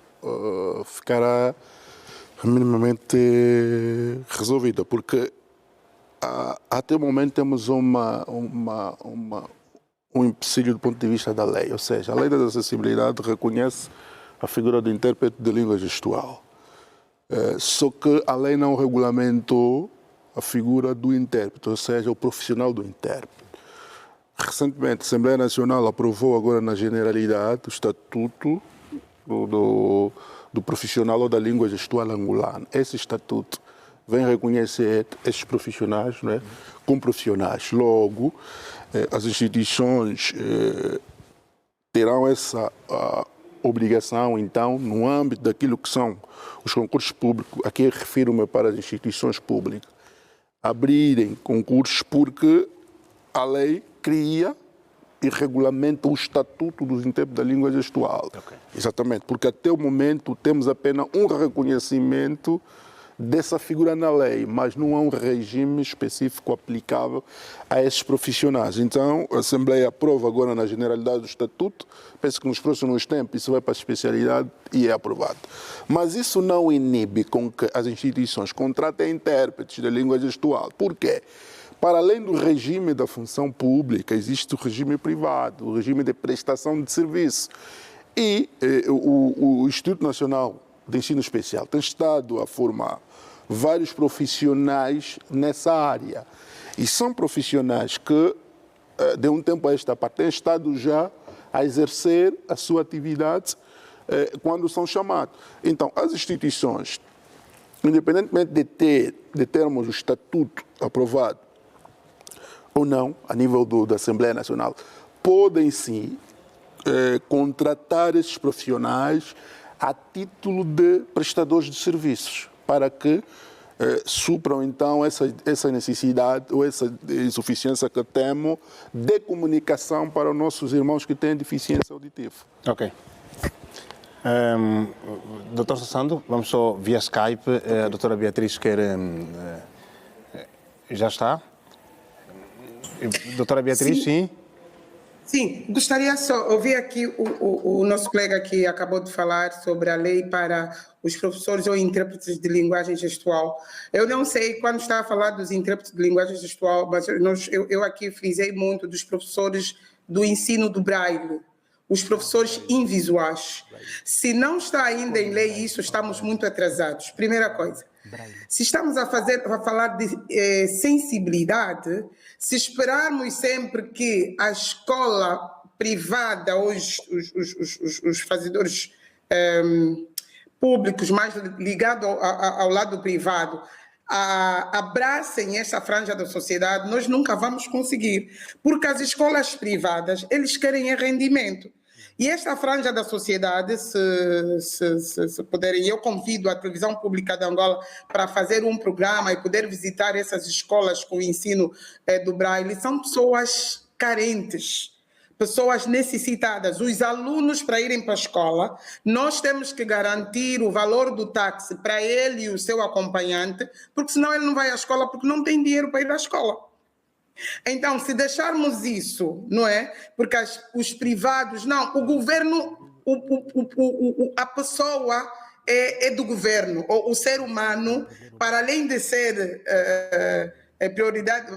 ficará minimamente resolvida, porque até o momento temos um empecilho do ponto de vista da lei, ou seja, a lei da acessibilidade reconhece a figura do intérprete de língua gestual. Só que a lei não regulamentou a figura do intérprete, ou seja, o profissional do intérprete. Recentemente, a Assembleia Nacional aprovou agora na generalidade o estatuto do profissional ou da língua gestual angolana. Esse estatuto vem reconhecer esses profissionais, não é, como profissionais. Logo, as instituições terão obrigação, então, no âmbito daquilo que são os concursos públicos, aqui refiro-me para as instituições públicas, abrirem concursos porque a lei cria e regulamenta o estatuto dos intérpretes da língua gestual. Okay. Exatamente, porque até o momento temos apenas um reconhecimento dessa figura na lei, mas não há um regime específico aplicável a esses profissionais. Então, a Assembleia aprova agora na generalidade do estatuto, penso que nos próximos tempos isso vai para a especialidade e é aprovado. Mas isso não inibe com que as instituições contratem intérpretes da língua gestual. Por quê? Para além do regime da função pública, existe o regime privado, o regime de prestação de serviço. E o Instituto Nacional de Ensino Especial tem estado a formar vários profissionais nessa área. E são profissionais que, de um tempo a esta parte, têm estado já a exercer a sua atividade quando são chamados. Então, as instituições, independentemente de termos o estatuto aprovado ou não, a nível da Assembleia Nacional, podem sim contratar esses profissionais a título de prestadores de serviços, para que supram então essa necessidade ou essa insuficiência que temos de comunicação para os nossos irmãos que têm deficiência auditiva. Ok. Doutor Sassando, vamos só via Skype. A doutora Beatriz quer... já está? Doutora Beatriz, sim? Sim, gostaria só de ouvir aqui o nosso colega que acabou de falar sobre a lei para os professores ou intérpretes de linguagem gestual. Eu não sei quando está a falar dos intérpretes de linguagem gestual, mas eu aqui frisei muito dos professores do ensino do braille, os professores invisuais. Se não está ainda em lei isso, estamos muito atrasados. Primeira coisa. Se estamos a falar de sensibilidade, se esperarmos sempre que a escola privada ou os fazedores públicos mais ligados ao lado privado abracem essa franja da sociedade, nós nunca vamos conseguir, porque as escolas privadas, eles querem rendimento. E esta franja da sociedade, se puderem, eu convido a televisão pública de Angola para fazer um programa e poder visitar essas escolas com o ensino do Braille, são pessoas carentes, pessoas necessitadas. Os alunos, para irem para a escola, nós temos que garantir o valor do táxi para ele e o seu acompanhante, porque senão ele não vai à escola porque não tem dinheiro para ir à escola. Então, se deixarmos isso, não é? Porque os privados, não, o governo, a pessoa é do governo, o ser humano, para além de ser prioridade,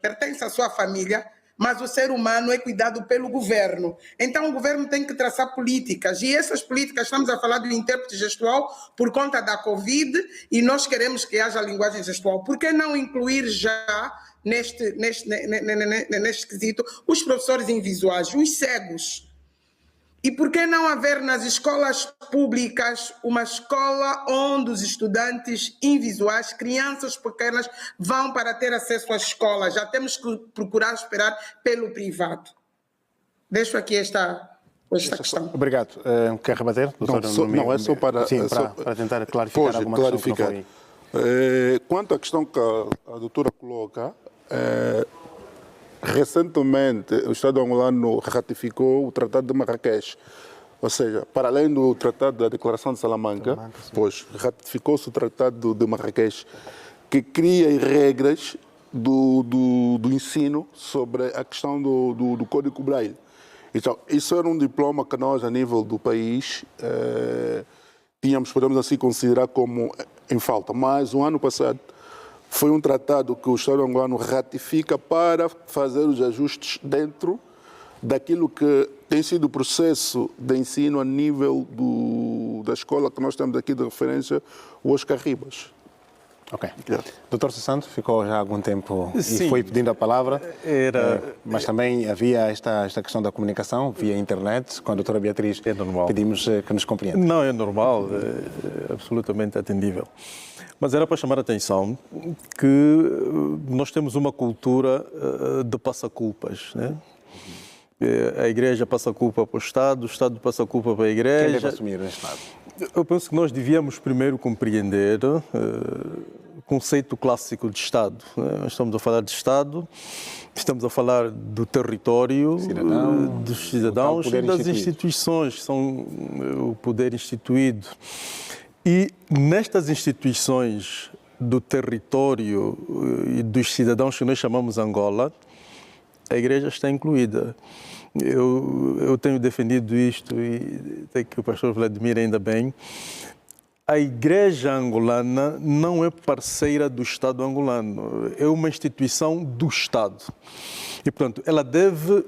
pertence à sua família, mas o ser humano é cuidado pelo governo. Então, o governo tem que traçar políticas, e essas políticas, estamos a falar do intérprete gestual por conta da Covid, e nós queremos que haja linguagem gestual. Por que não incluir já neste quesito os professores invisuais, os cegos? E por que não haver nas escolas públicas uma escola onde os estudantes invisuais, crianças pequenas, vão para ter acesso à escola? Já temos que procurar esperar pelo privado. Deixo aqui esta questão. Obrigado. Quer rebater? Não, é só para... Sim, para tentar clarificar alguma questão que não foi. Quanto à questão que a doutora coloca, recentemente o Estado angolano ratificou o Tratado de Marrakech, ou seja, para além do Tratado da Declaração de Salamanca, pois ratificou-se o Tratado de Marrakech, que cria regras do ensino sobre a questão do Código Braille. Então, isso era um diploma que nós, a nível do país, tínhamos, podemos assim considerar como em falta. Mas, o ano passado, foi um tratado que o Estado angolano ratifica para fazer os ajustes dentro daquilo que tem sido o processo de ensino a nível da escola que nós temos aqui de referência, o Oscar Ribas. Ok. Doutor Sassando, ficou já há algum tempo e foi pedindo a palavra, mas também havia esta questão da comunicação via internet, com a doutora Beatriz. É normal. Pedimos que nos compreenda. Não, é normal, é absolutamente atendível. Mas era para chamar a atenção que nós temos uma cultura de passa-culpas, né? A igreja passa a culpa para o Estado passa a culpa para a igreja. Quem deve assumir o Estado? Eu penso que nós devíamos primeiro compreender o conceito clássico de Estado. Nós estamos a falar de Estado, estamos a falar do território, dos cidadãos e das instituições, que são o poder instituído. E nestas instituições do território e dos cidadãos que nós chamamos Angola, a igreja está incluída. Eu tenho defendido isto e até que o pastor Vladimir ainda bem. A igreja angolana não é parceira do Estado angolano, é uma instituição do Estado. E, portanto, ela deve,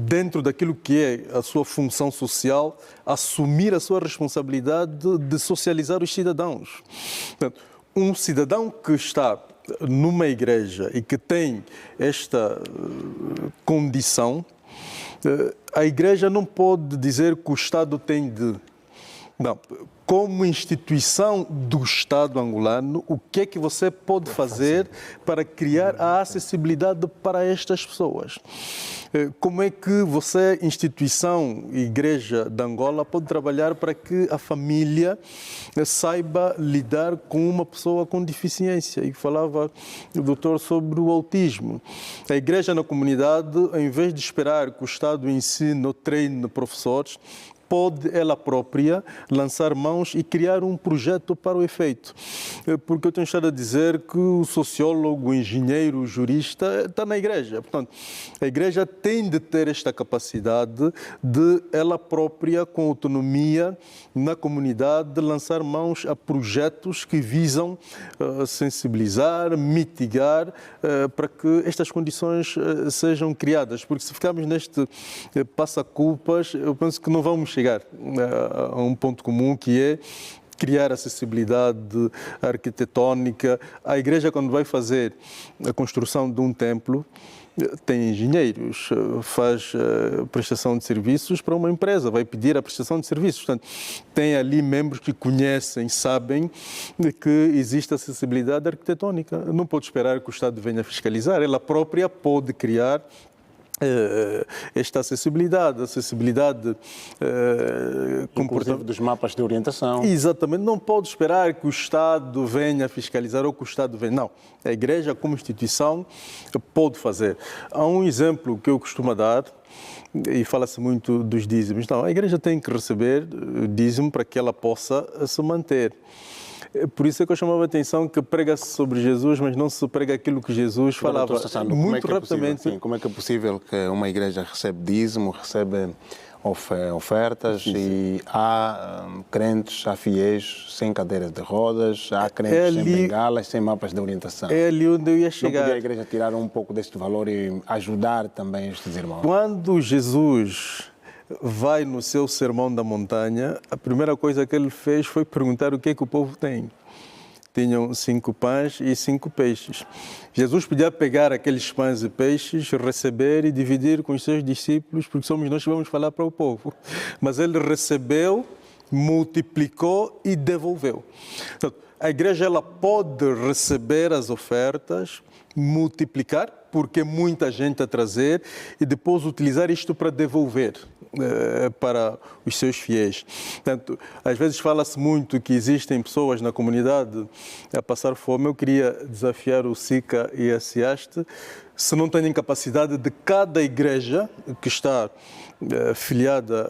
dentro daquilo que é a sua função social, assumir a sua responsabilidade de socializar os cidadãos. Portanto, um cidadão que está numa igreja e que tem esta condição, a igreja não pode dizer que o Estado tem de... Não, como instituição do Estado angolano, o que é que você pode fazer para criar a acessibilidade para estas pessoas? Como é que você, instituição e igreja de Angola, pode trabalhar para que a família saiba lidar com uma pessoa com deficiência? E falava o doutor sobre o autismo. A igreja na comunidade, em vez de esperar que o Estado ensine ou treine professores, pode ela própria lançar mãos e criar um projeto para o efeito. Porque eu tenho estado a dizer que o sociólogo, o engenheiro, o jurista está na igreja. Portanto, a igreja tem de ter esta capacidade de ela própria, com autonomia na comunidade, de lançar mãos a projetos que visam sensibilizar, mitigar, para que estas condições sejam criadas. Porque se ficarmos neste passa-culpas, eu penso que não vamos chegar a um ponto comum, que é criar acessibilidade arquitetónica. A igreja, quando vai fazer a construção de um templo, tem engenheiros, faz prestação de serviços para uma empresa, vai pedir a prestação de serviços. Portanto, tem ali membros que conhecem, sabem que existe acessibilidade arquitetónica. Não pode esperar que o Estado venha fiscalizar, ela própria pode criar esta acessibilidade inclusive dos mapas de orientação. Exatamente, não pode esperar que o Estado venha fiscalizar ou que o Estado venha. Não, a igreja como instituição pode fazer. Há um exemplo que eu costumo dar, e fala-se muito dos dízimos. Não, a igreja tem que receber dízimo para que ela possa se manter. Por isso é que eu chamava a atenção que prega-se sobre Jesus, mas não se prega aquilo que Jesus falava. Muito rapidamente. Como é que é possível que uma igreja recebe dízimo, recebe ofertas e há crentes, há fiéis sem cadeiras de rodas, há crentes sem bengalas, sem mapas de orientação? É ali onde eu ia chegar. Não podia a igreja tirar um pouco deste valor e ajudar também estes irmãos? Quando Jesus vai no seu sermão da montanha, a primeira coisa que ele fez foi perguntar o que é que o povo tem. Tinham 5 pães e 5 peixes. Jesus podia pegar aqueles pães e peixes, receber e dividir com os seus discípulos, porque somos nós que vamos falar para o povo. Mas ele recebeu, multiplicou e devolveu. Então, a igreja ela pode receber as ofertas, multiplicar, porque muita gente a trazer, e depois utilizar isto para devolver para os seus fiéis. Portanto, às vezes fala-se muito que existem pessoas na comunidade a passar fome. Eu queria desafiar o SICA e a SIASTE, se não têm capacidade de cada igreja que está filiada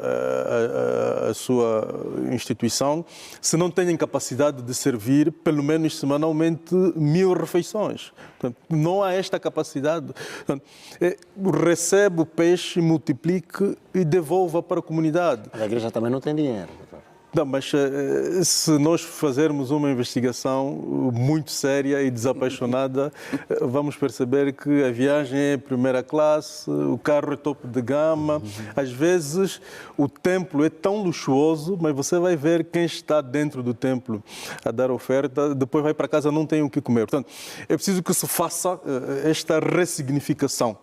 à sua instituição, se não têm capacidade de servir pelo menos semanalmente 1000 refeições. Portanto, não há esta capacidade. Portanto, recebe o peixe, multiplique e devolva para a comunidade. A igreja também não tem dinheiro. Não, mas se nós fazermos uma investigação muito séria e desapaixonada, vamos perceber que a viagem é primeira classe, o carro é topo de gama. Às vezes o templo é tão luxuoso, mas você vai ver quem está dentro do templo a dar oferta, depois vai para casa, não tem o que comer. Portanto, é preciso que se faça esta ressignificação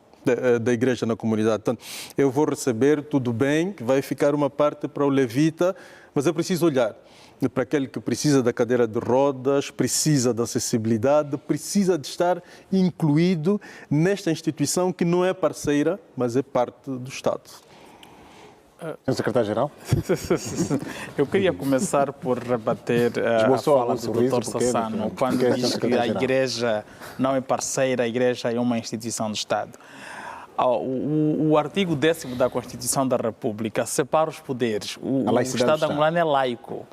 da igreja na comunidade. Portanto, eu vou receber, tudo bem, que vai ficar uma parte para o levita, mas é preciso olhar para aquele que precisa da cadeira de rodas, precisa da acessibilidade, precisa de estar incluído nesta instituição que não é parceira, mas é parte do Estado. Senhor Secretário-Geral? Eu queria começar por rebater a fala do Dr. Sassano, quando diz que a Igreja não é parceira, a Igreja é uma instituição do Estado. O artigo 10º da Constituição da República separa os poderes. O Estado angolano é laico,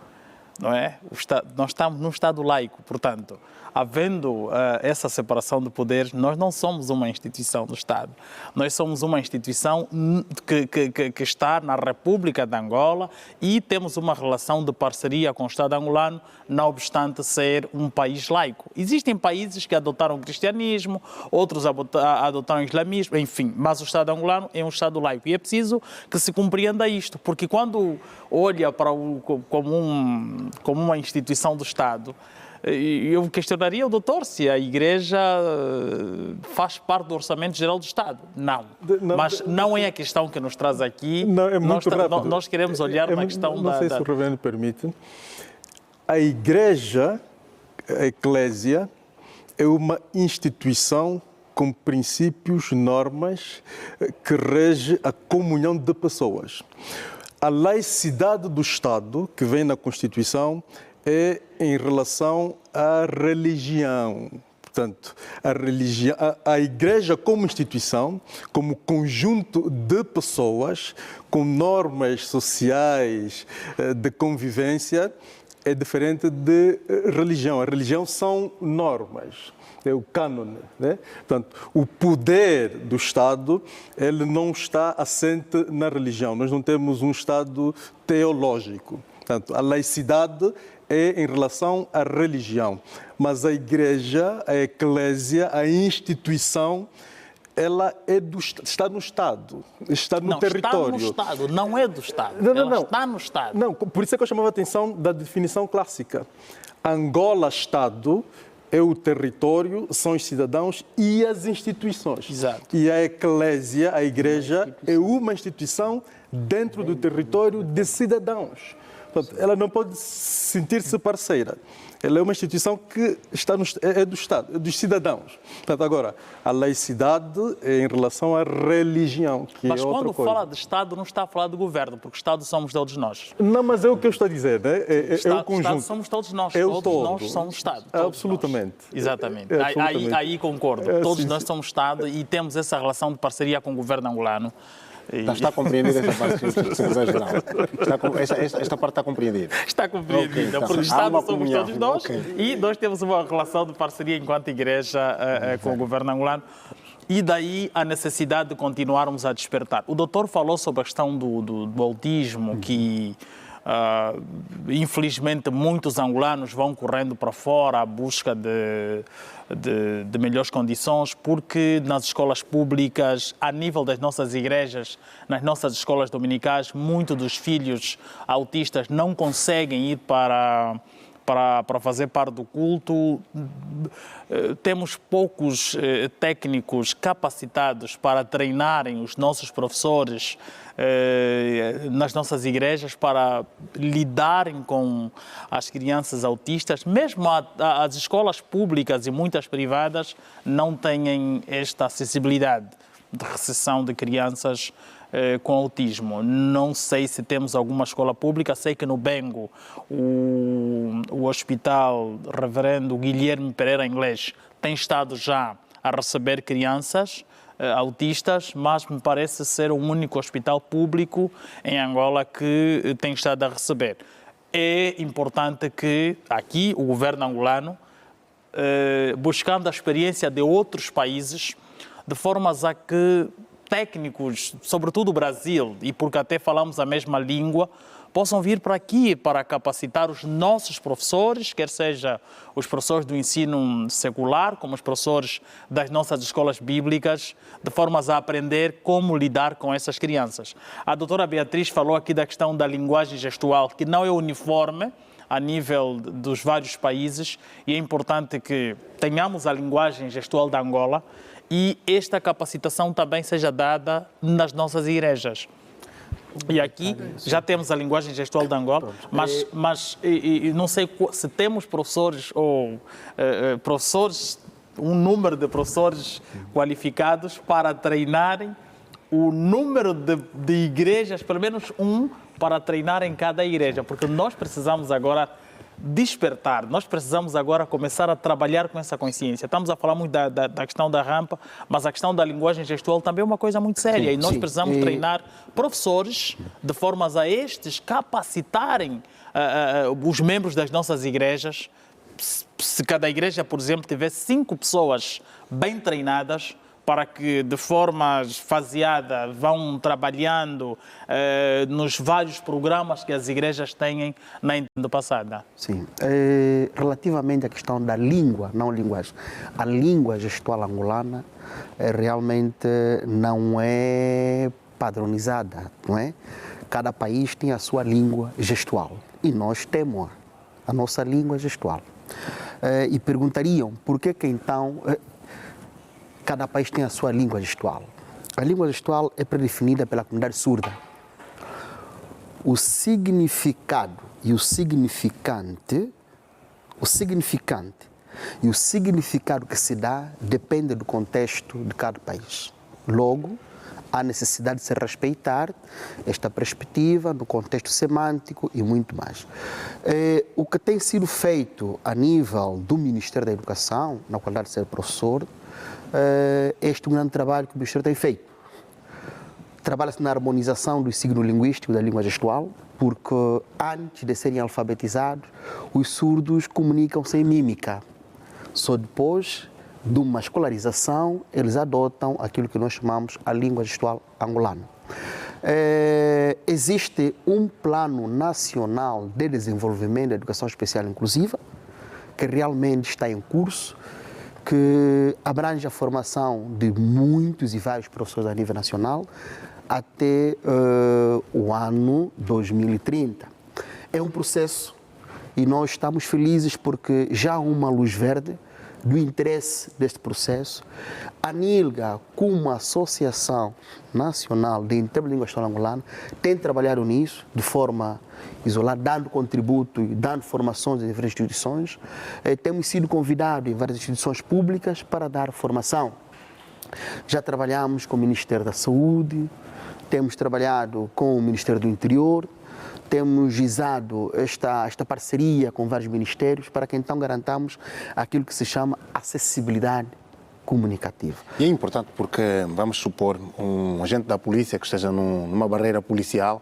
não é? Nós estamos num Estado laico, portanto, havendo essa separação de poderes, nós não somos uma instituição do Estado. Nós somos uma instituição que está na República de Angola e temos uma relação de parceria com o Estado angolano, não obstante ser um país laico. Existem países que adotaram o cristianismo, outros adotaram o islamismo, enfim, mas o Estado angolano é um Estado laico. E é preciso que se compreenda isto, porque quando olha para como uma instituição do Estado, eu questionaria o doutor se a Igreja faz parte do Orçamento Geral do Estado. Não. Mas não é a questão que nos traz aqui. Não, é muito rápido. Nós queremos olhar na questão não sei se o Reverendo permite. A Igreja, a Eclésia, é uma instituição com princípios, normas que rege a comunhão de pessoas. A laicidade do Estado, que vem na Constituição, é em relação à religião. Portanto, a Igreja como instituição, como conjunto de pessoas com normas sociais de convivência, é diferente de religião. A religião são normas, é o cânone, né? Portanto, o poder do Estado, ele não está assente na religião. Nós não temos um Estado teológico. Portanto, a laicidade é em relação à religião, mas a Igreja, a Eclésia, a instituição, ela está no Estado, está no território. Está no Estado, não é do Estado. Ela está no Estado. Não, por isso é que eu chamava a atenção da definição clássica. Angola, Estado, é o território, são os cidadãos e as instituições. Exato. E a Eclésia, a Igreja, é uma instituição dentro do território de cidadãos. Portanto, ela não pode sentir-se parceira. Ela é uma instituição que é do Estado, é dos cidadãos. Portanto, agora, a laicidade é em relação à religião, que mas é outra coisa. Mas quando fala de Estado, não está a falar de governo, porque o Estado somos todos nós. Não, mas é o que eu estou a dizer, né? É o conjunto. Estado somos todos nós, nós somos Estado. Absolutamente. Nós. Exatamente. Absolutamente. Aí concordo. Todos nós somos Estado e temos essa relação de parceria com o governo angolano. Está compreendida esta parte, Secretário-Geral? Esta parte está compreendida? Está compreendida, porque o Estado somos todos nós e nós temos uma relação de parceria enquanto Igreja com o governo angolano. E daí a necessidade de continuarmos a despertar. O doutor falou sobre a questão do autismo, que infelizmente muitos angolanos vão correndo para fora à busca de melhores condições, porque nas escolas públicas, a nível das nossas igrejas, nas nossas escolas dominicais, muitos dos filhos autistas não conseguem ir para fazer parte do culto. Temos poucos técnicos capacitados para treinarem os nossos professores nas nossas igrejas para lidarem com as crianças autistas. Mesmo as escolas públicas e muitas privadas não têm esta acessibilidade de recepção de crianças com autismo. Não sei se temos alguma escola pública, sei que no Bengo o Hospital Reverendo Guilherme Pereira Inglês tem estado já a receber crianças autistas, mas me parece ser o único hospital público em Angola que tem estado a receber. É importante que aqui o governo angolano, buscando a experiência de outros países, de formas a que técnicos, sobretudo o Brasil, e porque até falamos a mesma língua, possam vir para aqui para capacitar os nossos professores, quer seja os professores do ensino secular, como os professores das nossas escolas bíblicas, de formas a aprender como lidar com essas crianças. A doutora Beatriz falou aqui da questão da linguagem gestual, que não é uniforme a nível dos vários países, e é importante que tenhamos a linguagem gestual da Angola e esta capacitação também seja dada nas nossas igrejas. E aqui já temos a linguagem gestual de Angola, mas não sei se temos professores ou um número de professores qualificados para treinarem o número de igrejas, pelo menos um, para treinar em cada igreja, porque nós precisamos agora despertar, nós precisamos agora começar a trabalhar com essa consciência. Estamos a falar muito da questão da rampa, mas a questão da linguagem gestual também é uma coisa muito séria, e nós precisamos treinar professores de formas a estes capacitarem os membros das nossas igrejas. Se cada igreja, por exemplo, tivesse 5 pessoas bem treinadas, para que de forma faseada vão trabalhando nos vários programas que as igrejas têm na entidade passada. Sim. Relativamente à questão da língua, não linguagem, a língua gestual angolana realmente não é padronizada, não é? Cada país tem a sua língua gestual e nós temos a nossa língua gestual. E perguntariam por que então cada país tem a sua língua gestual. A língua gestual é predefinida pela comunidade surda. O significado e o significante e o significado que se dá depende do contexto de cada país. Logo, há necessidade de se respeitar esta perspectiva no contexto semântico e muito mais. O que tem sido feito a nível do Ministério da Educação, na qualidade de ser professor, este é um grande trabalho que o Ministério tem feito. Trabalha-se na harmonização do signo linguístico da língua gestual, porque antes de serem alfabetizados, os surdos comunicam-se em mímica. Só depois de uma escolarização, eles adotam aquilo que nós chamamos a língua gestual angolana. Existe um plano nacional de desenvolvimento da educação especial inclusiva, que realmente está em curso, que abrange a formação de muitos e vários professores a nível nacional até o ano 2030. É um processo e nós estamos felizes porque já há uma luz verde do interesse deste processo. A NILGA, como Associação Nacional de Interlíngua Angolana, tem trabalhado nisso de forma isolada, dando contributo e dando formações em diferentes instituições. Temos sido convidados em várias instituições públicas para dar formação. Já trabalhamos com o Ministério da Saúde, temos trabalhado com o Ministério do Interior, temos visado esta parceria com vários ministérios para que então garantamos aquilo que se chama acessibilidade comunicativa. E é importante porque, vamos supor, um agente da polícia que esteja numa barreira policial,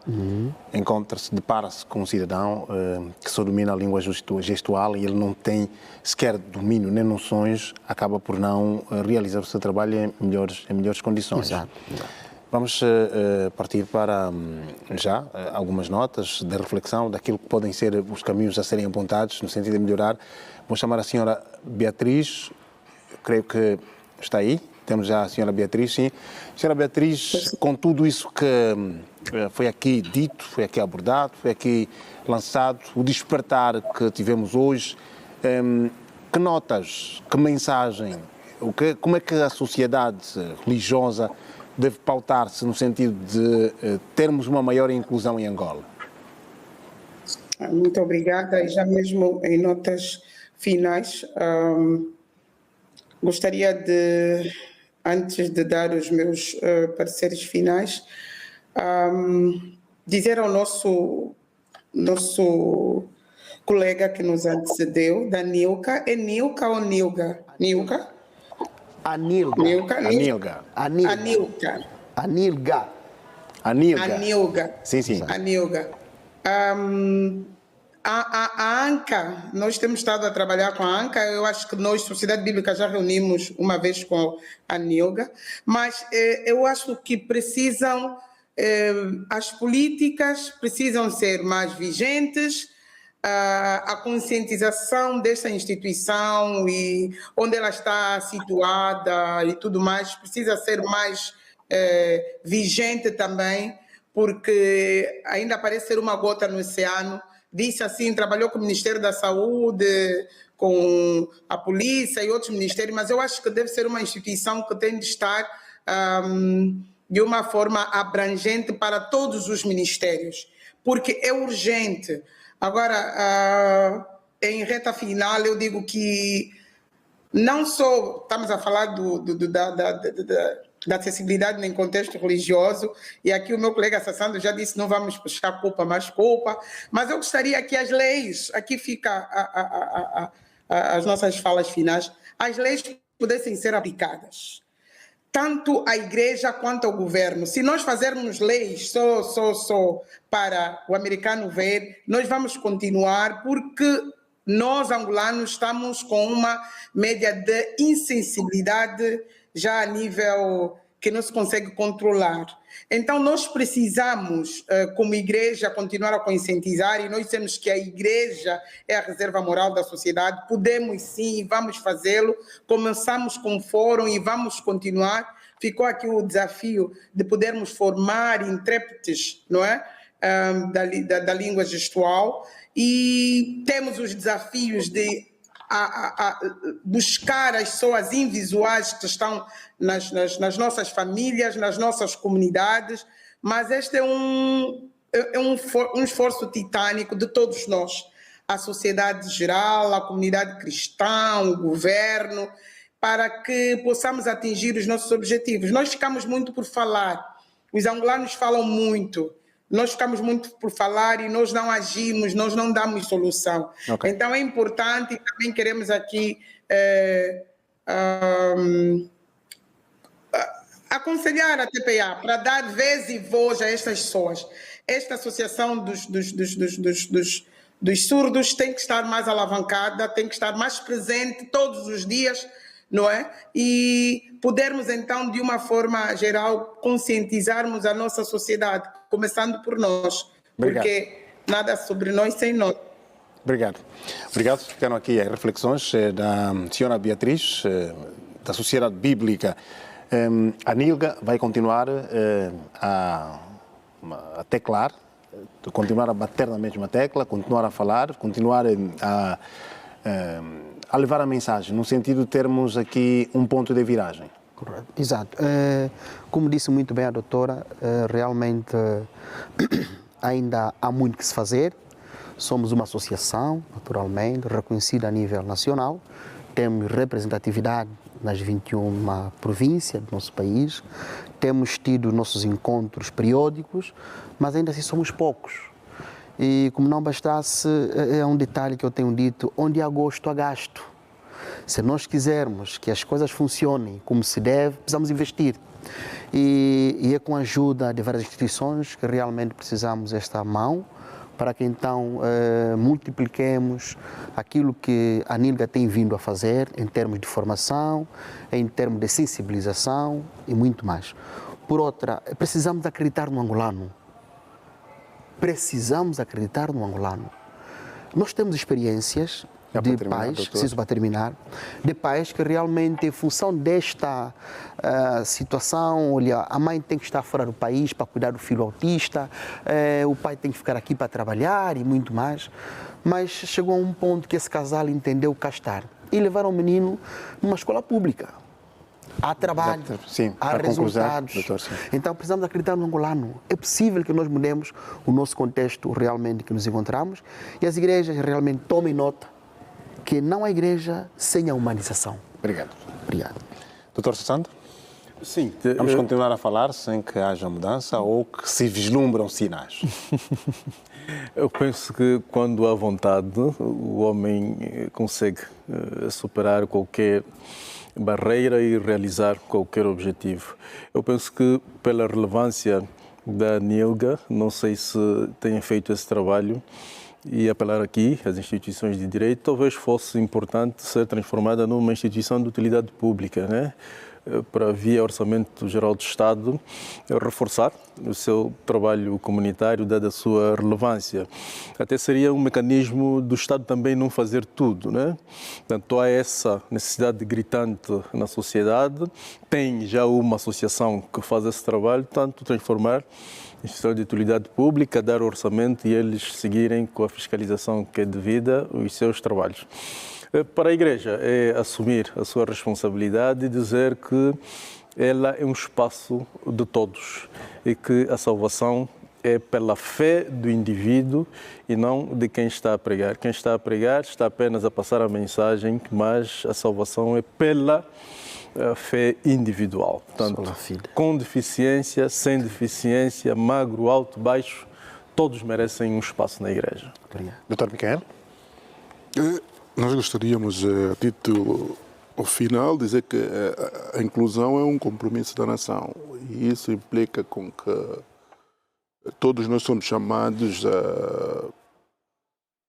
encontra-se, depara-se com um cidadão que só domina a língua gestual e ele não tem sequer domínio nem noções, acaba por não realizar o seu trabalho em melhores condições. Exato. Vamos partir para já algumas notas de reflexão daquilo que podem ser os caminhos a serem apontados no sentido de melhorar. Vou chamar a senhora Beatriz, creio que está aí, temos já a senhora Beatriz, sim. Senhora Beatriz, com tudo isso que foi aqui dito, foi aqui abordado, foi aqui lançado, o despertar que tivemos hoje, que notas, que mensagem, como é que a sociedade religiosa deve pautar-se no sentido de termos uma maior inclusão em Angola? Muito obrigada. E já mesmo em notas finais, gostaria de, antes de dar os meus pareceres finais, dizer ao nosso colega que nos antecedeu, da Nilka, é Nilka ou Nilga? Nilka? Anilga. Sim, sim. Anilga. A ANCA, nós temos estado a trabalhar com a ANCA, eu acho que nós, Sociedade Bíblica, já reunimos uma vez com a Nilga, mas eu acho que as políticas precisam ser mais vigentes, a conscientização desta instituição e onde ela está situada e tudo mais precisa ser mais vigente também, porque ainda parece ser uma gota no oceano. Disse assim, trabalhou com o Ministério da Saúde, com a polícia e outros ministérios, mas eu acho que deve ser uma instituição que tem de estar de uma forma abrangente para todos os ministérios, porque é urgente. Agora, em reta final, eu digo que não só estamos a falar da acessibilidade em contexto religioso, e aqui o meu colega Sassando já disse, não vamos puxar culpa, mais culpa, mas eu gostaria que as leis, aqui fica as nossas falas finais, as leis pudessem ser aplicadas, tanto à igreja quanto ao governo. Se nós fazermos leis só para o americano ver, nós vamos continuar, porque nós, angolanos, estamos com uma média de insensibilidade já a nível que não se consegue controlar. Então, nós precisamos, como igreja, continuar a conscientizar, e nós temos que a igreja é a reserva moral da sociedade. Podemos sim, e vamos fazê-lo. Começamos com fórum e vamos continuar. Ficou aqui o desafio de podermos formar intérpretes, não é? Da língua gestual, e temos os desafios de buscar as pessoas invisuais que estão nas nossas famílias, nas nossas comunidades, mas este é um esforço titânico de todos nós, a sociedade geral, a comunidade cristã, o governo, para que possamos atingir os nossos objetivos. Nós ficamos muito por falar, os angolanos falam muito, nós ficamos muito por falar e nós não agimos, nós não damos solução. Okay. Então é importante, e também queremos aqui aconselhar a TPA para dar vez e voz a estas pessoas. Esta associação dos surdos tem que estar mais alavancada, tem que estar mais presente todos os dias, não é? E podermos então, de uma forma geral, conscientizarmos a nossa sociedade, começando por nós. Obrigado. Porque nada sobre nós sem nós. Obrigado. Obrigado. Ficaram aqui as reflexões da senhora Beatriz, da Sociedade Bíblica. A Nilga vai continuar a teclar, continuar a bater na mesma tecla, continuar a falar, continuar a levar a mensagem, no sentido de termos aqui um ponto de viragem. Correto. Exato. Como disse muito bem a doutora, realmente ainda há muito que se fazer. Somos uma associação, naturalmente, reconhecida a nível nacional. Temos representatividade nas 21 províncias do nosso país. Temos tido nossos encontros periódicos, mas ainda assim somos poucos. E como não bastasse, é um detalhe que eu tenho dito, onde há gosto há gasto. Se nós quisermos que as coisas funcionem como se deve, precisamos investir. E é com a ajuda de várias instituições que realmente precisamos desta mão, para que então multipliquemos aquilo que a Nilga tem vindo a fazer em termos de formação, em termos de sensibilização e muito mais. Por outra, precisamos acreditar no angolano. Precisamos acreditar no angolano. Nós temos experiências de pais, preciso para terminar, de pais que realmente, em função desta situação, olha, a mãe tem que estar fora do país para cuidar do filho autista, o pai tem que ficar aqui para trabalhar e muito mais, mas chegou a um ponto que esse casal entendeu cá estar e levaram o menino numa escola pública. Há trabalho, sim, há resultados. Doutor, então precisamos acreditar no angolano. É possível que nós mudemos o nosso contexto realmente que nos encontramos e as igrejas realmente tomem nota que não há igreja sem a humanização. Obrigado. Obrigado. Doutor Sassando? Sim. Vamos continuar a falar sem que haja mudança ou que se vislumbram sinais? Eu penso que quando há vontade, o homem consegue superar qualquer barreira e realizar qualquer objetivo. Eu penso que pela relevância da Nilga, não sei se tem feito esse trabalho, e apelar aqui às instituições de direito, talvez fosse importante ser transformada numa instituição de utilidade pública, né? Para, via Orçamento Geral do Estado, reforçar o seu trabalho comunitário, dada a sua relevância. Até seria um mecanismo do Estado também não fazer tudo, né? Portanto, há essa necessidade gritante na sociedade, tem já uma associação que faz esse trabalho, tanto transformar instituição de utilidade pública, dar orçamento e eles seguirem com a fiscalização que é devida os seus trabalhos. Para a Igreja é assumir a sua responsabilidade e dizer que ela é um espaço de todos e que a salvação é pela fé do indivíduo e não de quem está a pregar. Quem está a pregar está apenas a passar a mensagem, mas a salvação é pela fé individual. Portanto, com deficiência, sem deficiência, magro, alto, baixo, todos merecem um espaço na igreja. Dr. Micael? Nós gostaríamos, a título final, dizer que a inclusão é um compromisso da nação e isso implica com que todos nós somos chamados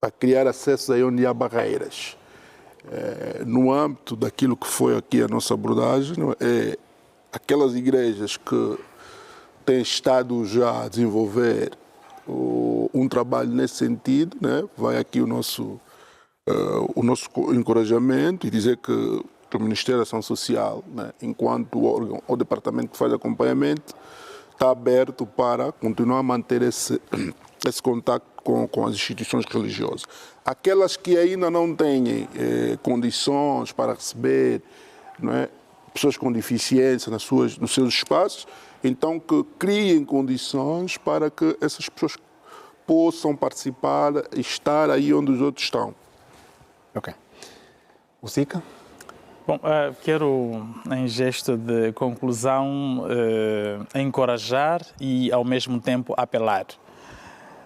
a criar acesso aí onde há barreiras. No âmbito daquilo que foi aqui a nossa abordagem, aquelas igrejas que têm estado já a desenvolver um trabalho nesse sentido, né? Vai aqui o nosso encorajamento e dizer que o Ministério da Ação Social, né, enquanto órgão ou departamento que faz acompanhamento, está aberto para continuar a manter esse contato com as instituições religiosas. Aquelas que ainda não têm condições para receber, não é, pessoas com deficiência nos seus espaços, então que criem condições para que essas pessoas possam participar e estar aí onde os outros estão. Ok. O Sica? Bom, quero, em gesto de conclusão, encorajar e, ao mesmo tempo, apelar.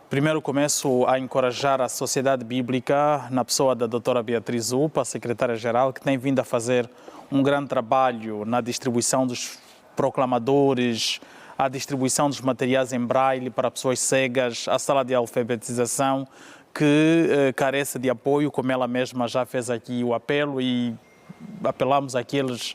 Primeiro começo a encorajar a sociedade bíblica, na pessoa da doutora Beatriz Upa, secretária-geral, que tem vindo a fazer um grande trabalho na distribuição dos proclamadores, a distribuição dos materiais em braille para pessoas cegas, a sala de alfabetização, que carece de apoio, como ela mesma já fez aqui o apelo, e apelamos àquelas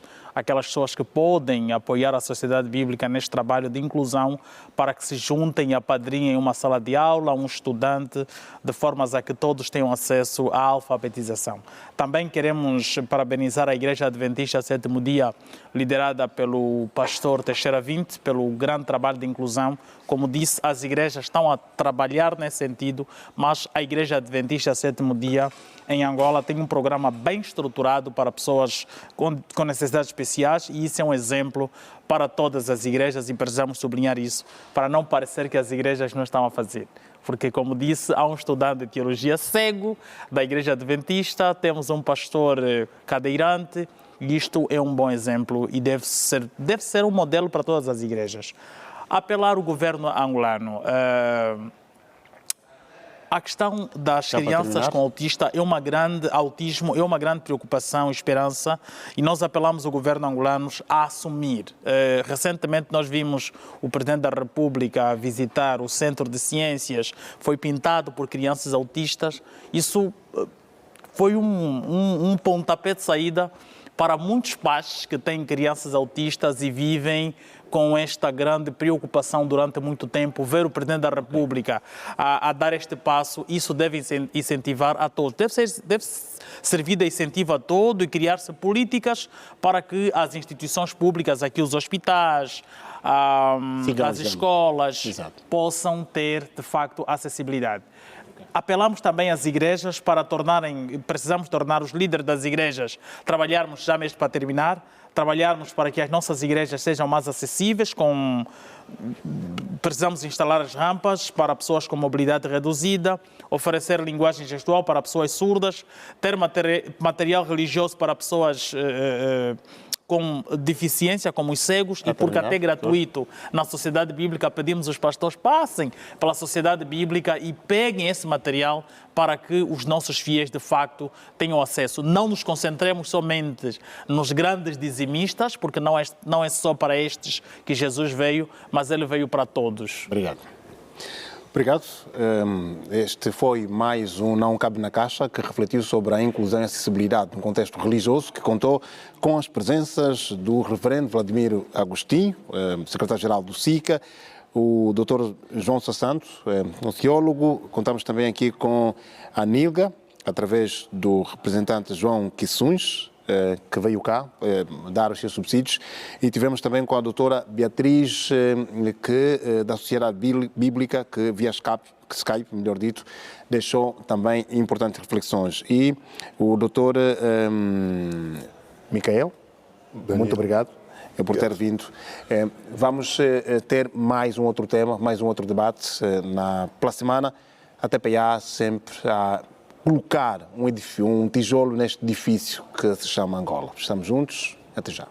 pessoas que podem apoiar a sociedade bíblica neste trabalho de inclusão para que se juntem e apadrinhem uma sala de aula, um estudante, de formas a que todos tenham acesso à alfabetização. Também queremos parabenizar a Igreja Adventista Sétimo Dia, liderada pelo pastor Teixeira 20, pelo grande trabalho de inclusão. Como disse, as igrejas estão a trabalhar nesse sentido, mas a Igreja Adventista Sétimo Dia em Angola tem um programa bem estruturado para pessoas com necessidades especiais e isso é um exemplo para todas as igrejas e precisamos sublinhar isso para não parecer que as igrejas não estão a fazer. Porque, como disse, há um estudante de teologia cego da Igreja Adventista, temos um pastor cadeirante e isto é um bom exemplo e deve ser um modelo para todas as igrejas. Apelar ao governo angolano. A questão das crianças com autismo é uma grande preocupação e esperança e nós apelamos ao governo angolano a assumir. Recentemente nós vimos o Presidente da República visitar o Centro de Ciências, foi pintado por crianças autistas. Isso foi um pontapé de saída para muitos pais que têm crianças autistas e vivem com esta grande preocupação durante muito tempo, ver o Presidente da República a dar este passo, isso deve incentivar a todos. Deve servir de incentivo a todos e criar-se políticas para que as instituições públicas, aqui os hospitais, as escolas, possam ter, de facto, acessibilidade. Apelamos também às igrejas precisamos tornar os líderes das igrejas, trabalharmos, já mesmo para terminar, trabalharmos para que as nossas igrejas sejam mais acessíveis, precisamos instalar as rampas para pessoas com mobilidade reduzida, oferecer linguagem gestual para pessoas surdas, ter material religioso para pessoas com deficiência, como os cegos, e porque até gratuito na Sociedade Bíblica pedimos aos pastores passem pela Sociedade Bíblica e peguem esse material para que os nossos fiéis de facto tenham acesso. Não nos concentremos somente nos grandes dizimistas, porque não é só para estes que Jesus veio, mas ele veio para todos. Obrigado. Obrigado. Este foi mais um Não Cabe na Caixa, que refletiu sobre a inclusão e acessibilidade no contexto religioso, que contou com as presenças do reverendo Vladimir Agostinho, secretário-geral do SICA, o Dr. João Sassando, um teólogo. Contamos também aqui com a Nilga, através do representante João Quissuns, que veio cá dar os seus subsídios, e tivemos também com a doutora Beatriz, da Sociedade Bíblica, que via Skype, melhor dito, deixou também importantes reflexões. E o doutor Micael, muito obrigado. por ter vindo. Vamos ter mais um outro tema, mais um outro debate pela semana. A TPA sempre a colocar um tijolo neste edifício que se chama Angola. Estamos juntos. Até já.